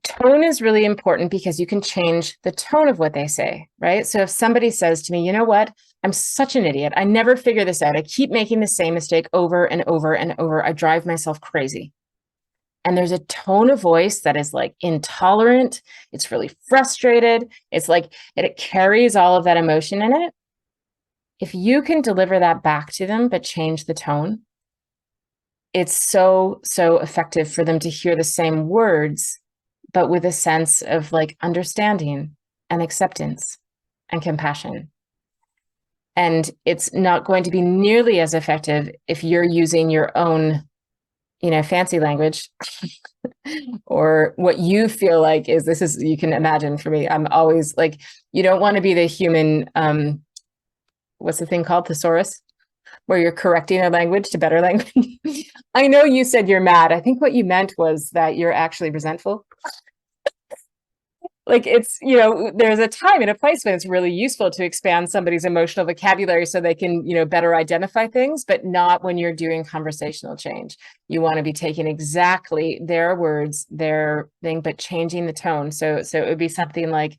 Tone is really important because you can change the tone of what they say, right? So if somebody says to me, you know what, I'm such an idiot, I never figure this out, I keep making the same mistake over and over and over, I drive myself crazy. And there's a tone of voice that is like intolerant, it's really frustrated, it's like it carries all of that emotion in it. If you can deliver that back to them, but change the tone, it's so effective for them to hear the same words, but with a sense of like understanding and acceptance and compassion. And it's not going to be nearly as effective if you're using your own, fancy language or what you feel like is, you can imagine for me, I'm always like, you don't want to be the human, what's the thing called? Thesaurus, where you're correcting a language to better language. I know you said you're mad. I think what you meant was that you're actually resentful. Like it's, there's a time and a place when it's really useful to expand somebody's emotional vocabulary so they can, better identify things, but not when you're doing conversational change. You want to be taking exactly their words, their thing, but changing the tone. So it would be something like,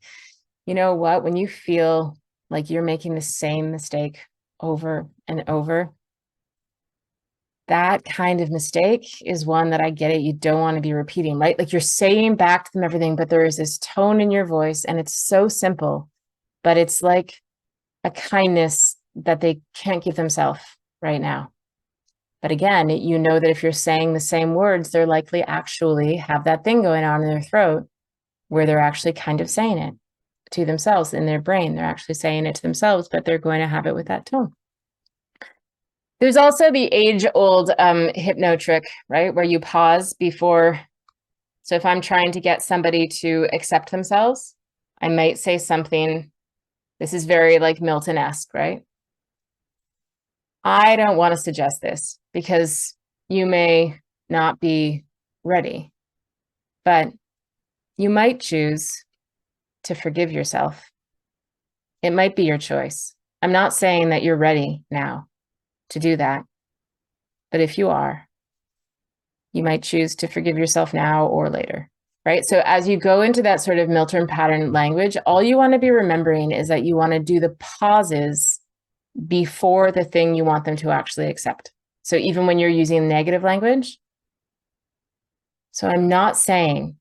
you know what, when you feel like you're making the same mistake over and over, that kind of mistake is one that I get it, you don't want to be repeating, right? Like you're saying back to them everything, but there is this tone in your voice and it's so simple, but it's like a kindness that they can't give themselves right now. But again, you know that if you're saying the same words, they're likely actually have that thing going on in their throat where they're actually kind of saying it to themselves in their brain. They're actually saying it to themselves, but they're going to have it with that tone. There's also the age-old hypno trick, right? Where you pause before. So if I'm trying to get somebody to accept themselves, I might say something. This is very like Milton-esque, right? I don't want to suggest this because you may not be ready, but you might choose to forgive yourself. It might be your choice. I'm not saying that you're ready now to do that. But if you are, you might choose to forgive yourself now or later, right? So as you go into that sort of Milton pattern language, all you want to be remembering is that you want to do the pauses before the thing you want them to actually accept. So even when you're using negative language, so I'm not saying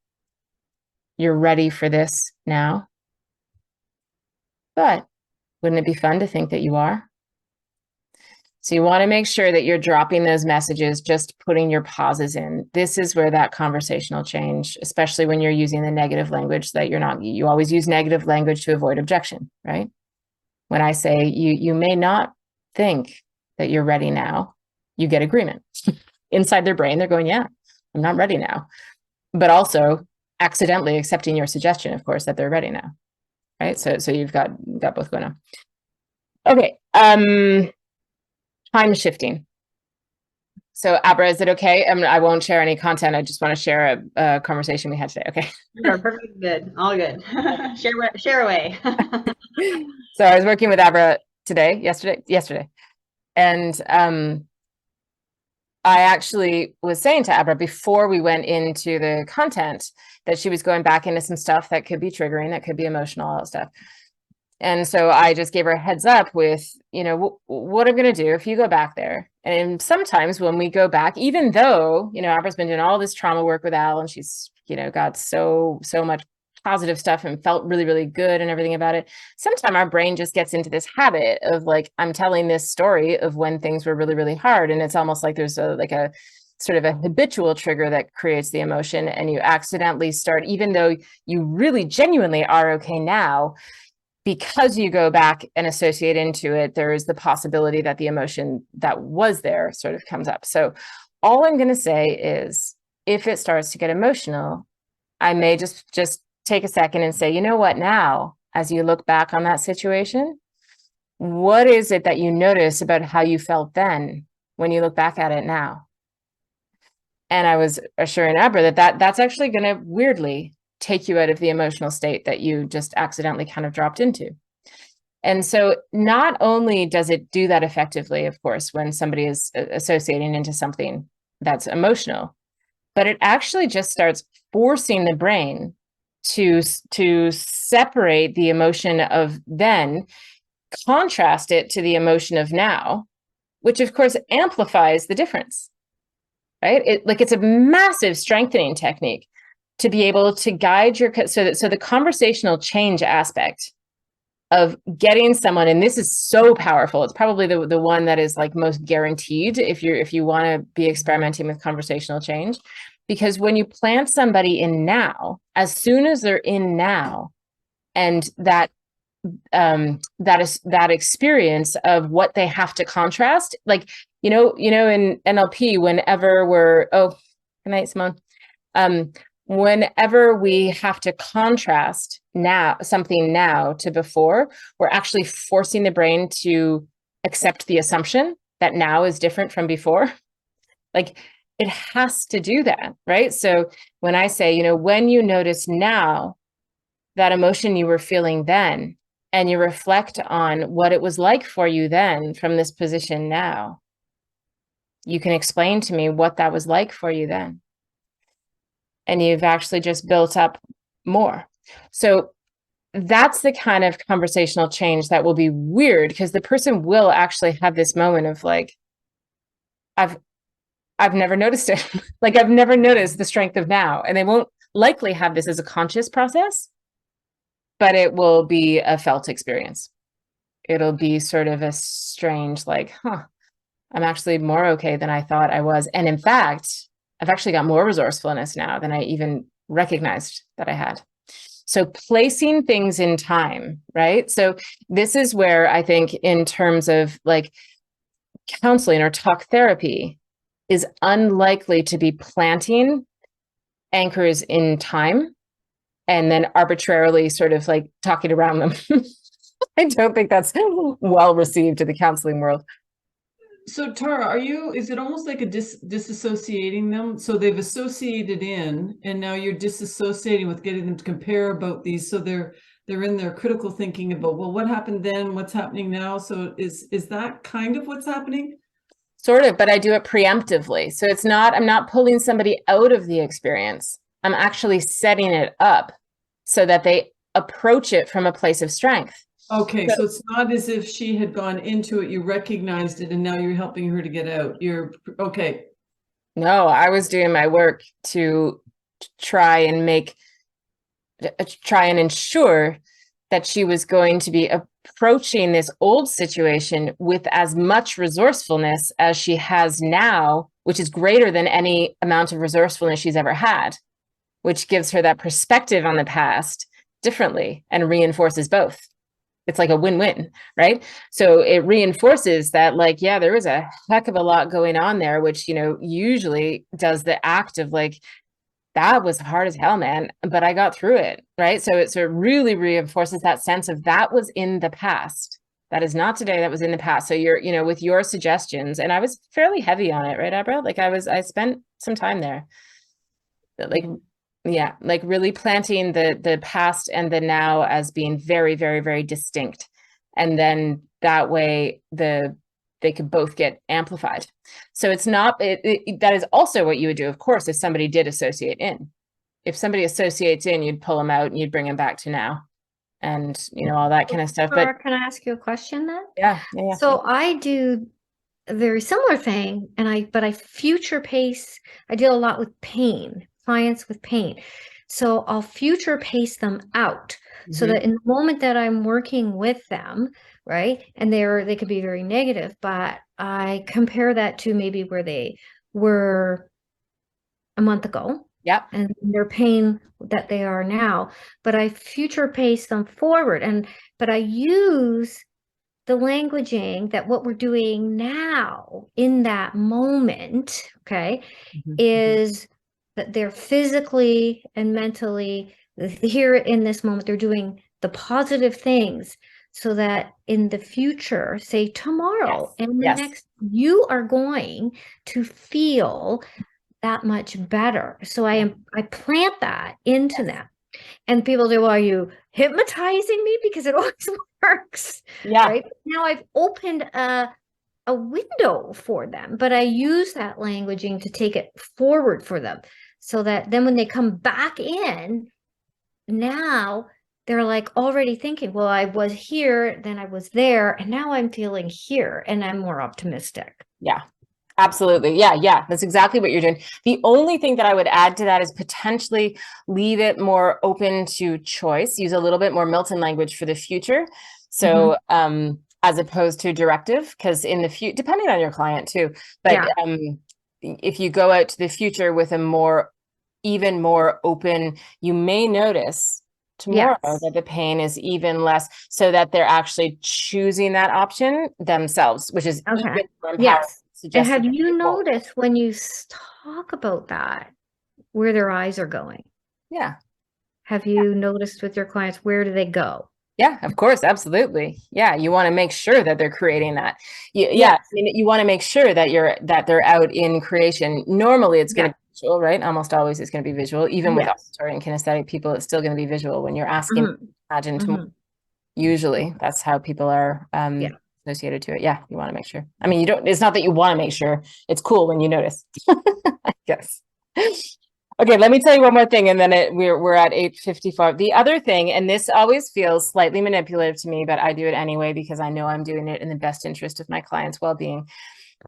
you're ready for this now, but wouldn't it be fun to think that you are? So you want to make sure that you're dropping those messages, just putting your pauses in. This is where that conversational change, especially when you're using the negative language that you always use negative language to avoid objection, right? When I say you may not think that you're ready now, you get agreement. Inside their brain, they're going, yeah, I'm not ready now. But also accidentally accepting your suggestion, of course, that they're ready now, right? So you've got both going on. Okay, time shifting. So Abra, is it okay? I won't share any content. I just want to share a conversation we had today. Okay. Sure, perfect. Good. All good. Share away. So I was working with Abra yesterday. And I actually was saying to Abra before we went into the content that she was going back into some stuff that could be triggering, that could be emotional, all that stuff. And so I just gave her a heads up with, what I'm going to do if you go back there. And sometimes when we go back, even though, Abra's been doing all this trauma work with Al, and she's, got so much positive stuff and felt really, really good and everything about it. Sometimes our brain just gets into this habit of like, I'm telling this story of when things were really, really hard. And it's almost like there's a sort of a habitual trigger that creates the emotion, and you accidentally start, even though you really genuinely are okay now, because you go back and associate into it, there is the possibility that the emotion that was there sort of comes up. So all I'm going to say is, if it starts to get emotional, I may just take a second and say, you know what, now, as you look back on that situation, what is it that you notice about how you felt then when you look back at it now? And I was assuring Abra that's actually going to weirdly take you out of the emotional state that you just accidentally kind of dropped into. And so not only does it do that effectively, of course, when somebody is associating into something that's emotional, but it actually just starts forcing the brain to separate the emotion of then, contrast it to the emotion of now, which of course amplifies the difference, right? It's a massive strengthening technique to be able to guide so the conversational change aspect of getting someone, and this is so powerful. It's probably the one that is like most guaranteed if you want to be experimenting with conversational change, because when you plant somebody in now, as soon as they're in now, and that experience of what they have to contrast, like in NLP, whenever good night, Simone. Whenever we have to contrast something now to before, we're actually forcing the brain to accept the assumption that now is different from before. Like, it has to do that, right? So when I say, when you notice now that emotion you were feeling then, and you reflect on what it was like for you then from this position now, you can explain to me what that was like for you then. And you've actually just built up more. So that's the kind of conversational change that will be weird, because the person will actually have this moment of like, I've never noticed it. Like, I've never noticed the strength of now. And they won't likely have this as a conscious process, but it will be a felt experience. It'll be sort of a strange, like, I'm actually more okay than I thought I was. And in fact, I've actually got more resourcefulness now than I even recognized that I had. So placing things in time, right? So this is where I think, in terms of like counseling or talk therapy, is unlikely to be planting anchors in time and then arbitrarily sort of like talking around them. I don't think that's well received in the counseling world. So Tara, is it almost like a disassociating them? So they've associated in, and now you're disassociating with getting them to compare about these. So they're in their critical thinking about, well, what happened then? What's happening now? So is that kind of what's happening? Sort of, but I do it preemptively. So I'm not pulling somebody out of the experience. I'm actually setting it up so that they approach it from a place of strength. Okay, so it's not as if she had gone into it, you recognized it, and now you're helping her to get out. Okay. No, I was doing my work to try and ensure that she was going to be approaching this old situation with as much resourcefulness as she has now, which is greater than any amount of resourcefulness she's ever had, which gives her that perspective on the past differently and reinforces both. It's like a win-win, right? So it reinforces that, like, yeah, there was a heck of a lot going on there, which, usually does the act of like that was hard as hell, man, but I got through it, right? So it really reinforces that sense of that was in the past. That is not today, that was in the past. So you're, with your suggestions, and I was fairly heavy on it, right, Abra? Like I spent some time there. Like, yeah, like really planting the past and the now as being very, very, very distinct. And then that way they could both get amplified. So it's not, that is also what you would do, of course, if somebody did associate in. If somebody associates in, you'd pull them out and you'd bring them back to now, and all that kind of stuff. But can I ask you a question then? yeah. So I do a very similar thing, but I future pace. I deal a lot with pain, clients with pain. So I'll future pace them out so that in the moment that I'm working with them, right, and they could be very negative, but I compare that to maybe where they were a month ago. Yep. And their pain that they are now, but I future pace them forward, but I use the languaging that what we're doing now in that moment, okay, is that they're physically and mentally here in this moment, they're doing the positive things so that in the future, say tomorrow and the next, you are going to feel that much better. So I plant that into them. And people say, well, are you hypnotizing me? Because it always works. Yeah. Right. Now I've opened a window for them, but I use that languaging to take it forward for them so that then when they come back in, now they're like already thinking, well, I was here, then I was there, and now I'm feeling here and I'm more optimistic. Yeah. Absolutely. Yeah. That's exactly what you're doing. The only thing that I would add to that is potentially leave it more open to choice, use a little bit more Milton language for the future. So, as opposed to directive, because in the future, depending on your client too, but if you go out to the future with a even more open, you may notice tomorrow that the pain is even less, so that they're actually choosing that option themselves, which is even more empowering. And have you noticed when you talk about that, where their eyes are going? Yeah. Have you noticed with your clients, where do they go? Yeah, of course. Absolutely. Yeah. You want to make sure that they're creating that. Yeah. I mean, you want to make sure that they're out in creation. Normally it's going to be visual, right? Almost always it's going to be visual. Even with auditory and kinesthetic people, it's still going to be visual when you're asking, imagine tomorrow. Usually that's how people are, associated to it. Yeah, you want to make sure. I mean, it's not that you want to make sure. It's cool when you notice. I guess. Okay, let me tell you one more thing, and then we're at 8:55. The other thing, and this always feels slightly manipulative to me, but I do it anyway because I know I'm doing it in the best interest of my clients' well-being.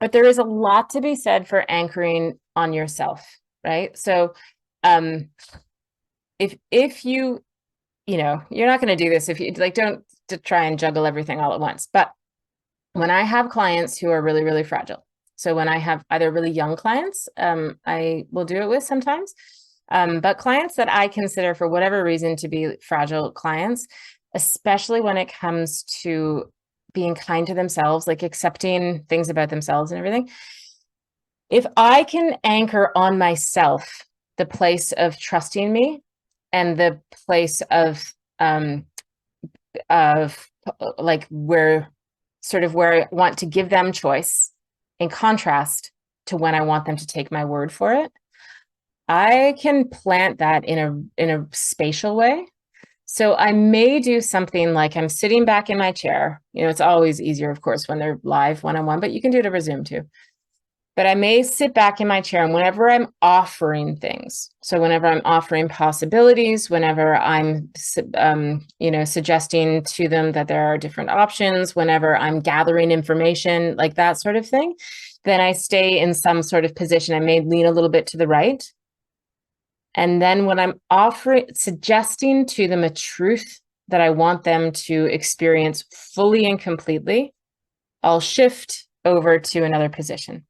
But there is a lot to be said for anchoring on yourself, right? So, if you you're not going to do this if you don't try and juggle everything all at once. But when I have clients who are really, really fragile, so when I have either really young clients, I will do it with sometimes, but clients that I consider for whatever reason to be fragile clients, especially when it comes to being kind to themselves, like accepting things about themselves and everything. If I can anchor on myself, the place of trusting me and the place of like where I want to give them choice, in contrast to when I want them to take my word for it, I can plant that in a spatial way. So I may do something like I'm sitting back in my chair. It's always easier, of course, when they're live one-on-one, but you can do it over Zoom too. But I may sit back in my chair, and whenever I'm offering things, so whenever I'm offering possibilities, whenever I'm, suggesting to them that there are different options, whenever I'm gathering information, like that sort of thing, then I stay in some sort of position. I may lean a little bit to the right. And then when I'm suggesting to them a truth that I want them to experience fully and completely, I'll shift over to another position.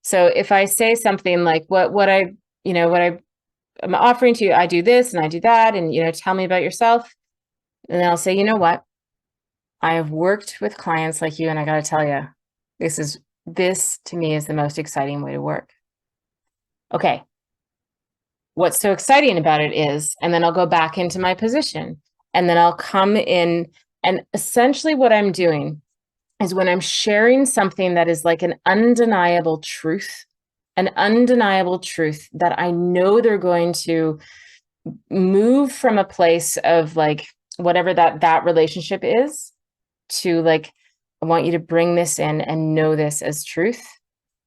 So if I say something like what I'm offering to you, I do this and I do that, and tell me about yourself. And then I'll say, you know what? I have worked with clients like you, and I got to tell you, this to me is the most exciting way to work. Okay. what's so exciting about it is, and then I'll go back into my position, and then I'll come in, and essentially what I'm doing is when I'm sharing something that is like an undeniable truth that I know they're going to move from a place of like whatever that relationship is to like, I want you to bring this in and know this as truth.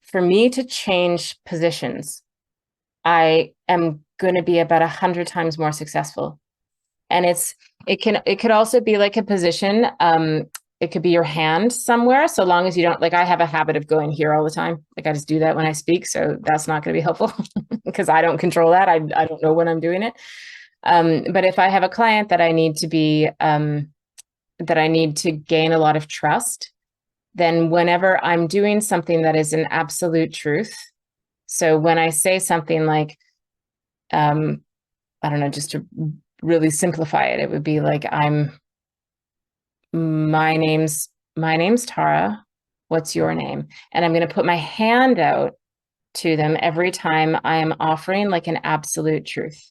For me to change positions, I am going to be about 100 times more successful. And it could also be like a position. It could be your hand somewhere, so long as you don't, like I have a habit of going here all the time. Like I just do that when I speak. So that's not going to be helpful because I don't control that. I don't know when I'm doing it. But if I have a client that I need to be, that I need to gain a lot of trust, then whenever I'm doing something that is an absolute truth. So when I say something like, I don't know, just to really simplify it, it would be like, my name's Tara. What's your name? And I'm going to put my hand out to them every time I am offering like an absolute truth.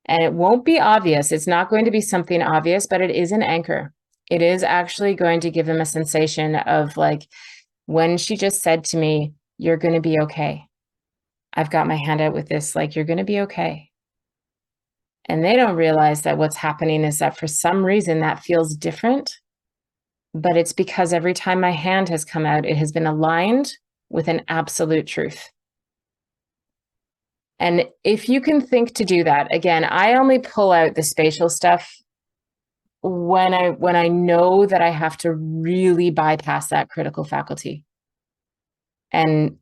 And it won't be obvious. It's not going to be something obvious, but it is an anchor. It is actually going to give them a sensation of like, when she just said to me, you're going to be okay. I've got my hand out with this, like, you're going to be okay. And they don't realize that what's happening is that for some reason that feels different, but it's because every time my hand has come out, it has been aligned with an absolute truth. And if you can think to do that, again, I only pull out the spatial stuff when I know that I have to really bypass that critical faculty. And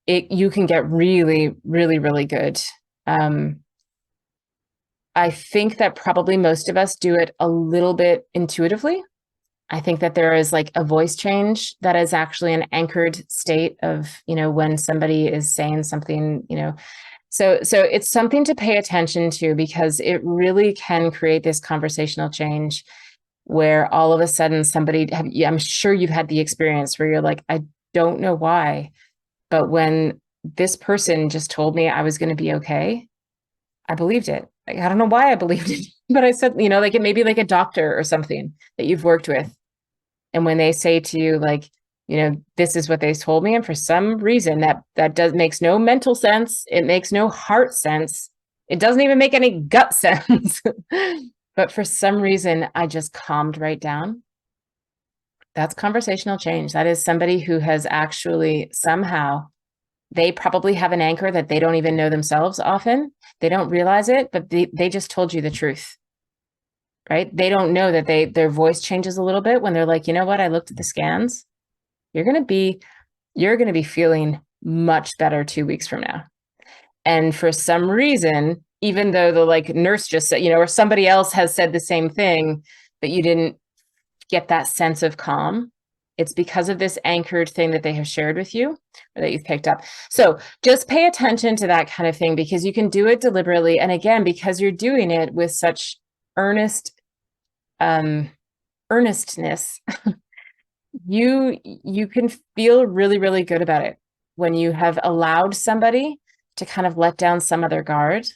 you can get really, really, really good. I think that probably most of us do it a little bit intuitively. I think that there is like a voice change that is actually an anchored state of, when somebody is saying something, so it's something to pay attention to, because it really can create this conversational change where all of a sudden I'm sure you've had the experience where you're like, I don't know why, but when this person just told me I was going to be okay, I believed it. Like, I don't know why I believed it, but I said, like it may be like a doctor or something that you've worked with. And when they say to you, like, this is what they told me, and for some reason that makes no mental sense. It makes no heart sense. It doesn't even make any gut sense. But for some reason, I just calmed right down. That's conversational change. That is somebody who has actually somehow, they probably have an anchor that they don't even know themselves often. They don't realize it, but they just told you the truth. Right? They don't know that their voice changes a little bit when they're like, you know what? I looked at the scans. You're going to be feeling much better 2 weeks from now. And for some reason, even though the like nurse just said, or somebody else has said the same thing, but you didn't get that sense of calm, it's because of this anchored thing that they have shared with you or that you've picked up. So just pay attention to that kind of thing, because you can do it deliberately. And again, because you're doing it with such earnestness, you can feel really, really good about it when you have allowed somebody to kind of let down some of their guard.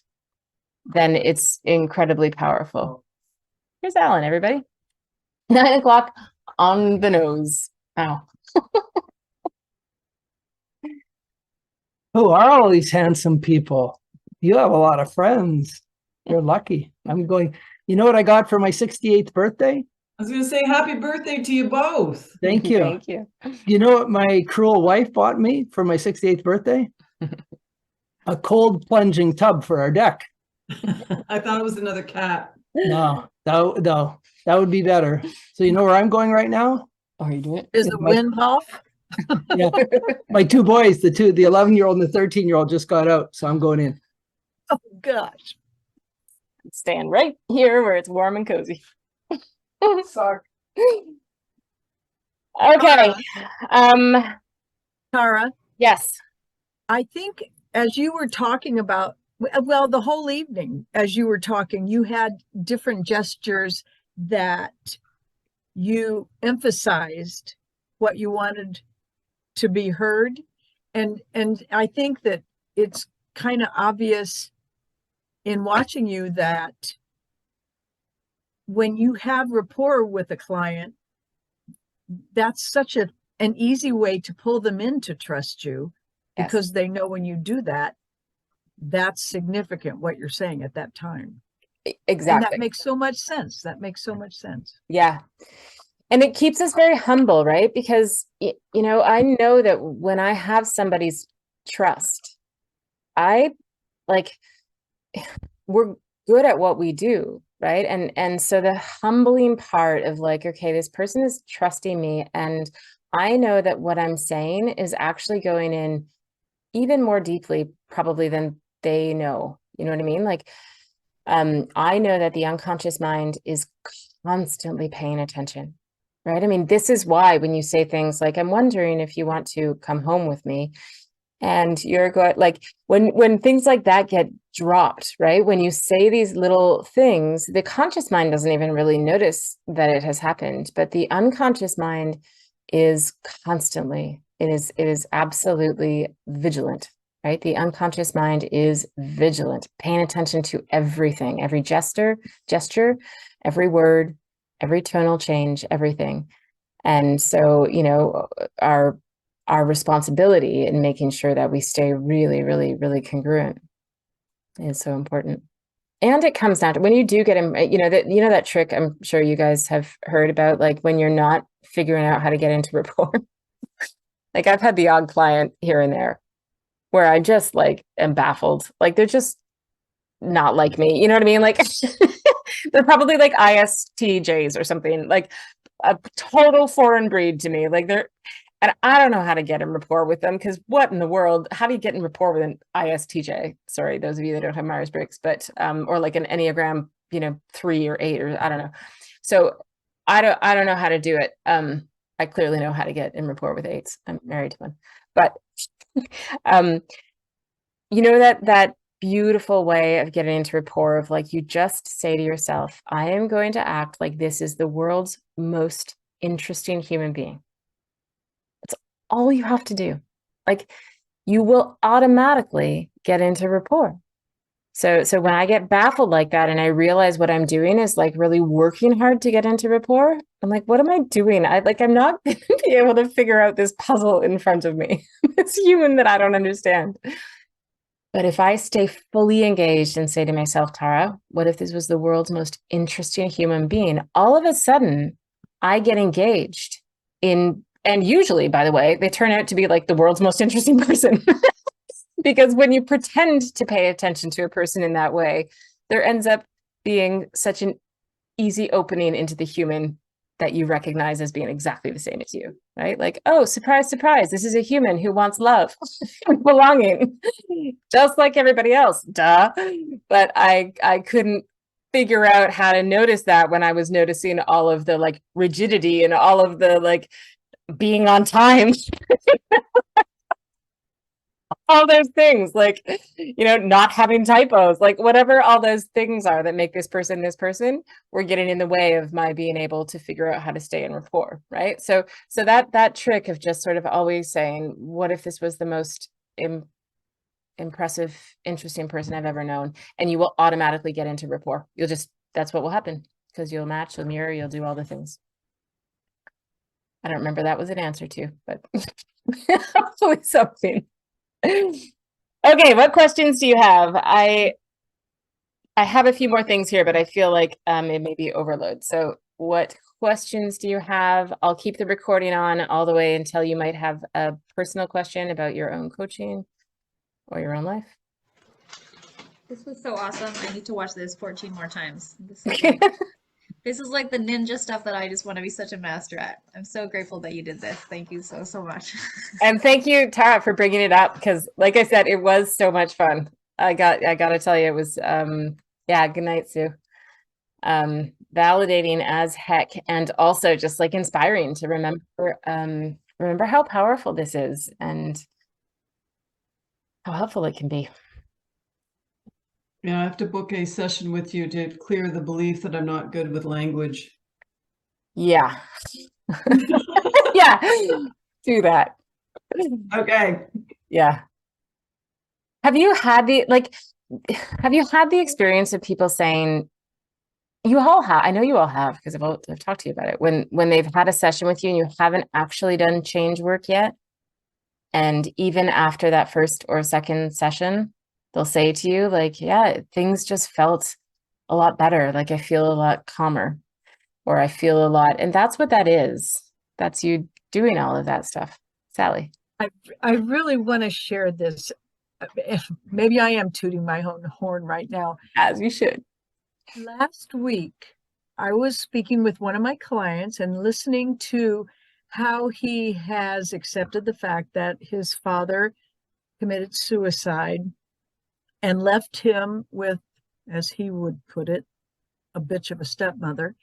Then it's incredibly powerful. Here's Alan, everybody. 9 o'clock on the nose. Wow. Who are all these handsome people? You have a lot of friends. You're lucky. I'm going, you know what I got for my 68th birthday? I was going to say happy birthday to you both. Thank you. Thank you. You know what my cruel wife bought me for my 68th birthday? A cold plunging tub for our deck. I thought it was another cat. No, that would be better. So you know where I'm going right now? Oh, are you doing it? Is the wind off? Yeah. My two boys, the 11-year-old and the 13-year-old just got out. So I'm going in. Oh, gosh. Stand right here where it's warm and cozy. Sorry. Okay. Tara, Yes. I think as you were talking about, well, the whole evening, as you were talking, you had different gestures that you emphasized what you wanted to be heard. And I think that it's kind of obvious in watching you that when you have rapport with a client, that's such an easy way to pull them in to trust you, Yes. because they know when you do that, that's significant what you're saying at that time. And Exactly. that makes so much sense. That makes so much sense. Yeah. And it keeps us very humble, right? Because, you know, I know that when I have somebody's trust, we're good at what we do, right? And so the humbling part of like, okay, this person is trusting me, and I know that what I'm saying is actually going in even more deeply probably than they know. You know what I mean? Like, I know that the unconscious mind is constantly paying attention, right? I mean, this is why when you say things like, I'm wondering if you want to come home with me, and you're going, like, when things like that get dropped, right? When you say these little things, the conscious mind doesn't even really notice that it has happened, but the unconscious mind is constantly, it is absolutely vigilant, right? The unconscious mind is vigilant, paying attention to everything, every gesture, every word, every tonal change, everything. And so, you know, our responsibility in making sure that we stay really, really, really congruent is so important. And it comes down to when you do get in, you know, that trick I'm sure you guys have heard about, like when you're not figuring out how to get into rapport. Like I've had the odd client here and there where I just like am baffled. Like they're just not like me. You know what I mean? Like they're probably like ISTJs or something, like a total foreign breed to me. Like and I don't know how to get in rapport with them, because what in the world, how do you get in rapport with an ISTJ? Sorry, those of you that don't have Myers-Briggs, but or like an Enneagram, you know, 3 or 8, or I don't know. So I don't know how to do it. I clearly know how to get in rapport with 8s. I'm married to one. But you know, that beautiful way of getting into rapport of like, you just say to yourself, I am going to act like this is the world's most interesting human being. All you have to do. Like, you will automatically get into rapport. So when I get baffled like that and I realize what I'm doing is like really working hard to get into rapport, I'm like, what am I doing? I'm not going to be able to figure out this puzzle in front of me. It's human that I don't understand. But if I stay fully engaged and say to myself, Tara, what if this was the world's most interesting human being? All of a sudden, I get engaged in. And usually, by the way, they turn out to be like the world's most interesting person. Because when you pretend to pay attention to a person in that way, there ends up being such an easy opening into the human that you recognize as being exactly the same as you, right? Like, oh, surprise, surprise, this is a human who wants love and belonging, just like everybody else, duh. But I couldn't figure out how to notice that when I was noticing all of the like rigidity and all of the like being on time, all those things, like, you know, not having typos, like whatever all those things are that make this person, were getting in the way of my being able to figure out how to stay in rapport, right? So that trick of just sort of always saying, what if this was the most impressive, interesting person I've ever known? And you will automatically get into rapport. That's what will happen, because you'll match, you'll mirror, you'll do all the things. I don't remember that was an answer to, but hopefully something. Okay, what questions do you have? I have a few more things here, but I feel like it may be overload. So what questions do you have? I'll keep the recording on all the way until you might have a personal question about your own coaching or your own life. This was so awesome. I need to watch this 14 more times. This is like the ninja stuff that I just want to be such a master at. I'm so grateful that you did this. Thank you so, so much. And thank you, Tara, for bringing it up, because like I said, it was so much fun. I got to tell you, it was, yeah, good night, Sue. Validating as heck, and also just like inspiring to remember how powerful this is and how helpful it can be. Yeah, I have to book a session with you to clear the belief that I'm not good with language. Yeah. Yeah. Do that. Okay. Yeah. Have you had the, like, have you had the experience of people saying, you all have, I know you all have, because I've talked to you about it, when they've had a session with you and you haven't actually done change work yet, and even after that first or second session, they'll say to you, like, yeah, things just felt a lot better. Like, I feel a lot calmer, or I feel a lot, and that's what that is. That's you doing all of that stuff. Sally. I really want to share this. Maybe I am tooting my own horn right now. As you should. Last week, I was speaking with one of my clients and listening to how he has accepted the fact that his father committed suicide and left him with, as he would put it, a bitch of a stepmother,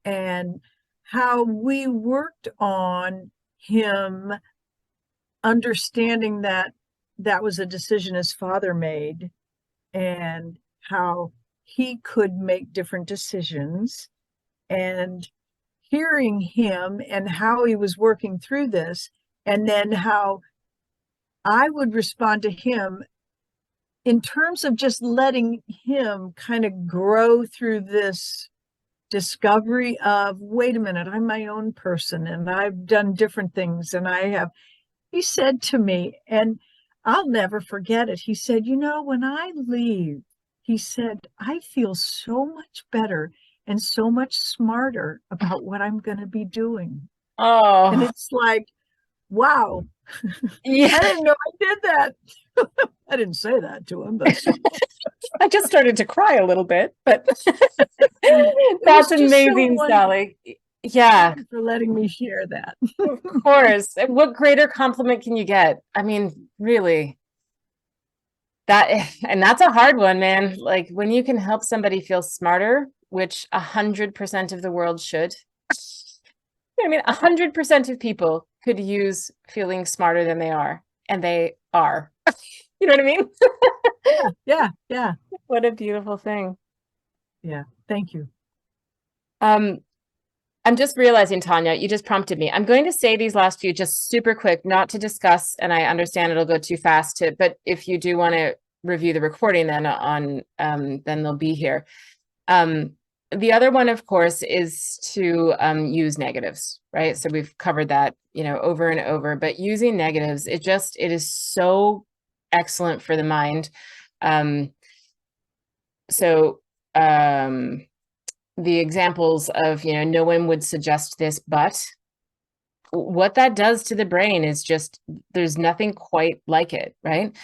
and how we worked on him understanding that that was a decision his father made, and how he could make different decisions, and hearing him and how he was working through this, and then how I would respond to him in terms of just letting him kind of grow through this discovery of, wait a minute, I'm my own person and I've done different things. And he said to me, and I'll never forget it. He said, when I leave, he said, I feel so much better and so much smarter about what I'm going to be doing. Oh. And it's like, wow. Yeah. I didn't know I did that. I didn't say that to him, but I just started to cry a little bit, but that's amazing, so Sally. Yeah. Thank you for letting me share that. Of course. What greater compliment can you get? I mean, really. And that's a hard one, man. Like, when you can help somebody feel smarter, which 100% of the world should. I mean, 100% of people could use feeling smarter than they are, and they are. You know what I mean? Yeah. What a beautiful thing. Yeah. Thank you. I'm just realizing, Tanya, you just prompted me. I'm going to say these last few just super quick, not to discuss, and I understand it'll go too fast but if you do want to review the recording then then they'll be here. The other one, of course, is to use negatives, right? So we've covered that, over and over, but using negatives, it is so excellent for the mind. The examples of, no one would suggest this, but what that does to the brain is just, there's nothing quite like it, right?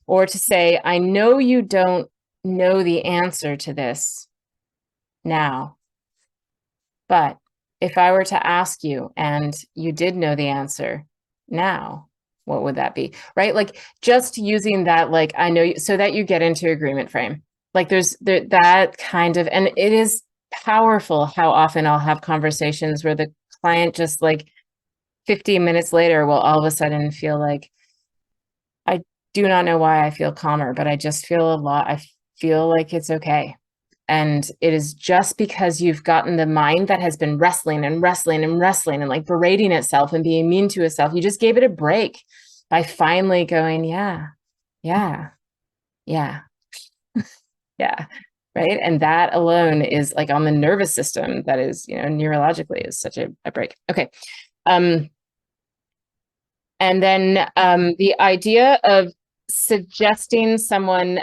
Or to say, I know you don't know the answer to this now, but if I were to ask you and you did know the answer now, what would that be? Right? Like, just using that, like, I know you, so that you get into agreement frame. Like, there's that kind of, and it is powerful how often I'll have conversations where the client just, like, 15 minutes later will all of a sudden feel like, I do not know why I feel calmer, but I just feel I feel like it's okay. And it is just because you've gotten the mind that has been wrestling and like berating itself and being mean to itself. You just gave it a break by finally going, yeah. Yeah. Right. And that alone is, like, on the nervous system, that is, neurologically is such a break. Okay. And then the idea of suggesting someone,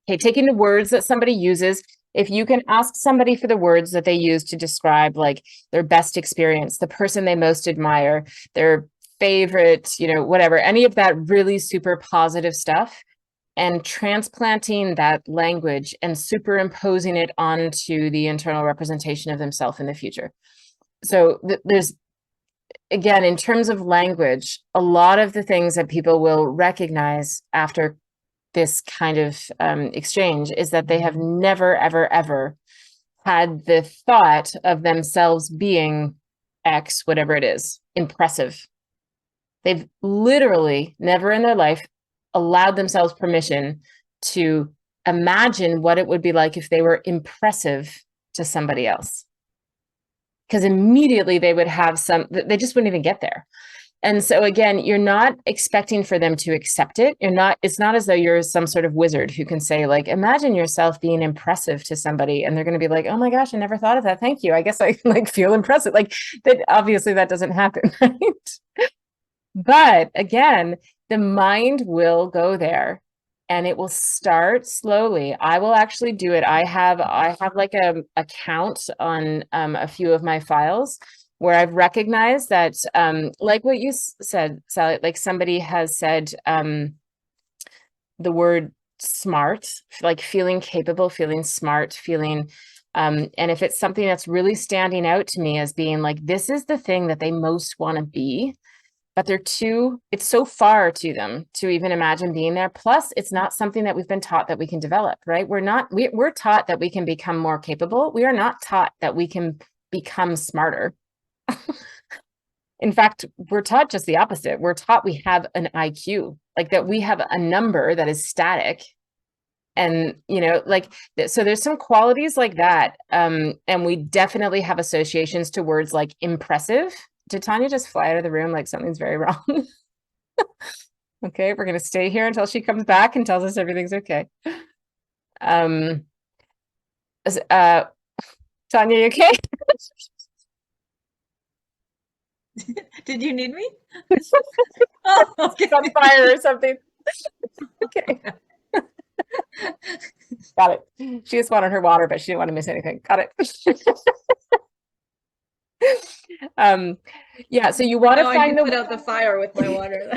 taking the words that somebody uses, if you can ask somebody for the words that they use to describe, like, their best experience, the person they most admire, their favorite, whatever, any of that really super positive stuff, and transplanting that language and superimposing it onto the internal representation of themselves in the future. So there's, again, in terms of language, a lot of the things that people will recognize after this kind of exchange is that they have never, ever, ever had the thought of themselves being X, whatever it is, impressive. They've literally never in their life allowed themselves permission to imagine what it would be like if they were impressive to somebody else. Because immediately they would have they just wouldn't even get there. And so again, you're not expecting for them to accept it. It's not as though you're some sort of wizard who can say like, imagine yourself being impressive to somebody. And they're going to be like, oh my gosh, I never thought of that. Thank you. I guess I like feel impressive. Like that, obviously that doesn't happen, right? But again, the mind will go there and it will start slowly. I will actually do it. I have like a count on a few of my files where I've recognized that, like what you said, Sally, like somebody has said the word smart, like feeling capable, feeling smart, feeling, and if it's something that's really standing out to me as being like, this is the thing that they most want to be, but it's so far to them to even imagine being there. Plus, it's not something that we've been taught that we can develop, right? We're taught that we can become more capable. We are not taught that we can become smarter. In fact, we're taught just the opposite. We're taught we have an IQ, like that we have a number that is static. And, like, so there's some qualities like that. And we definitely have associations to words like impressive. Did Tanya just fly out of the room like something's very wrong? Okay, we're going to stay here until she comes back and tells us everything's okay. Tanya, you okay? Did you need me? Oh, okay. On fire or something. Okay. Got it. She just wanted her water, but she didn't want to miss anything. Got it. Yeah, so you want to find put out the fire with my water.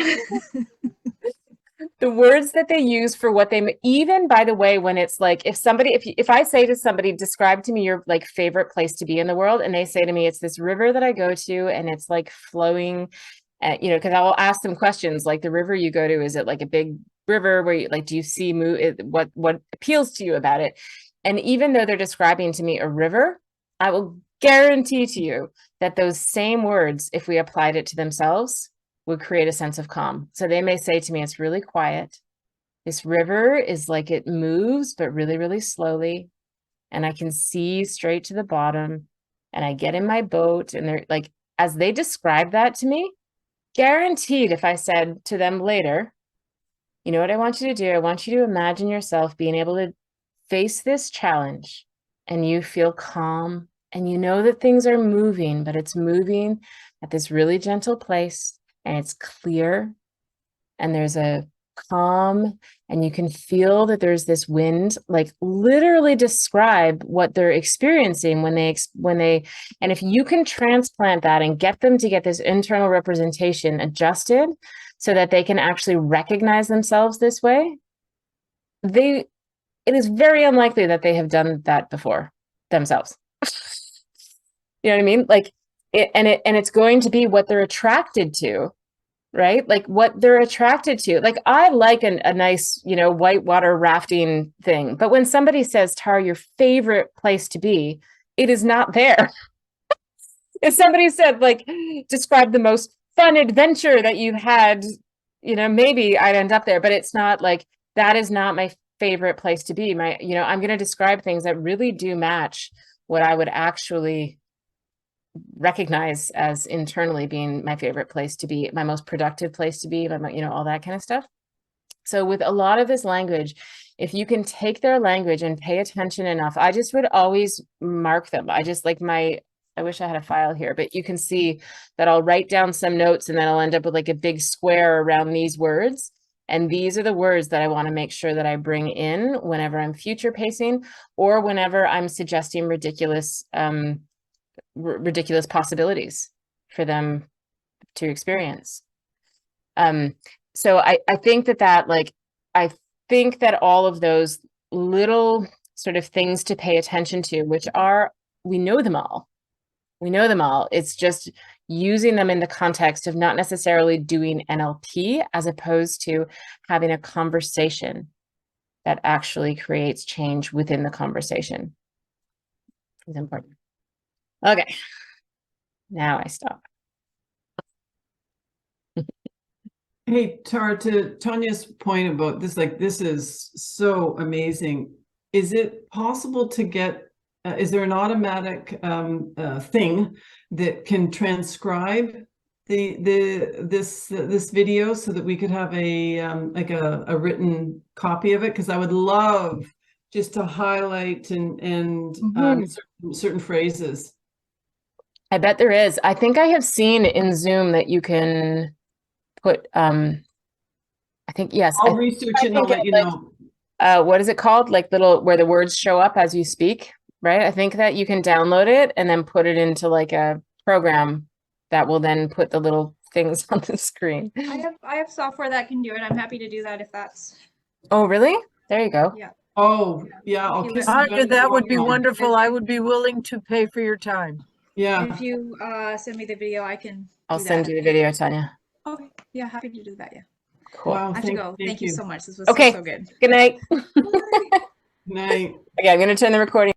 The words that they use for what they, even by the way, when it's like, if I say to somebody, describe to me your like favorite place to be in the world, and they say to me, it's this river that I go to and it's like flowing, because I will ask them questions like, the river you go to, is it like a big river where you like, do you see what appeals to you about it? And even though they're describing to me a river, I will guarantee to you that those same words, if we applied it to themselves, would create a sense of calm. So they may say to me, it's really quiet. This river is like it moves, but really, really slowly. And I can see straight to the bottom. And I get in my boat, and they're like, as they describe that to me, guaranteed if I said to them later, you know what I want you to do? I want you to imagine yourself being able to face this challenge and you feel calm and you know that things are moving, but it's moving at this really gentle place. And it's clear and there's a calm and you can feel that there's this wind, like literally describe what they're experiencing when they, and if you can transplant that and get them to get this internal representation adjusted so that they can actually recognize themselves this way, it is very unlikely that they have done that before themselves. You know what I mean? Like it's going to be what they're attracted to, right? Like what they're attracted to. Like I like a nice, whitewater rafting thing. But when somebody says, Tara, your favorite place to be, it is not there. If somebody said, like, describe the most fun adventure that you've had, maybe I'd end up there, but it's not like, that is not my favorite place to be. I'm going to describe things that really do match what I would actually recognize as internally being my favorite place to be, my most productive place to be, all that kind of stuff. So with a lot of this language, if you can take their language and pay attention enough, I just would always mark them. I wish I had a file here, but you can see that I'll write down some notes and then I'll end up with like a big square around these words. And these are the words that I want to make sure that I bring in whenever I'm future pacing or whenever I'm suggesting ridiculous possibilities for them to experience. So I think I think that all of those little sort of things to pay attention to, which are, we know them all. It's just using them in the context of not necessarily doing NLP as opposed to having a conversation that actually creates change within the conversation. It's important. Okay, now I stop. Hey, Tara, to Tanya's point about this, like, this is so amazing. Is it possible to get, is there an automatic thing that can transcribe this video so that we could have a like a written copy of it? Because I would love just to highlight and certain phrases. I bet there is. I think I have seen in Zoom that you can put, I think, yes. I'll research it and I'll let you know. What is it called? Like little, where the words show up as you speak, right? I think that you can download it and then put it into like a program that will then put the little things on the screen. I have software that can do it. I'm happy to do that if that's. Oh, really? There you go. Yeah. Oh, yeah. I'll kiss Anya, that would be you. wonderful. I would be willing to pay for your time. Yeah. If you send me the video, I can. I'll send you the video, Tanya. Okay. Yeah, happy to do that. Yeah. Cool. Wow, I have to go. Thank you so much. This was Okay. so good. Good night. Night. Okay, I'm going to turn the recording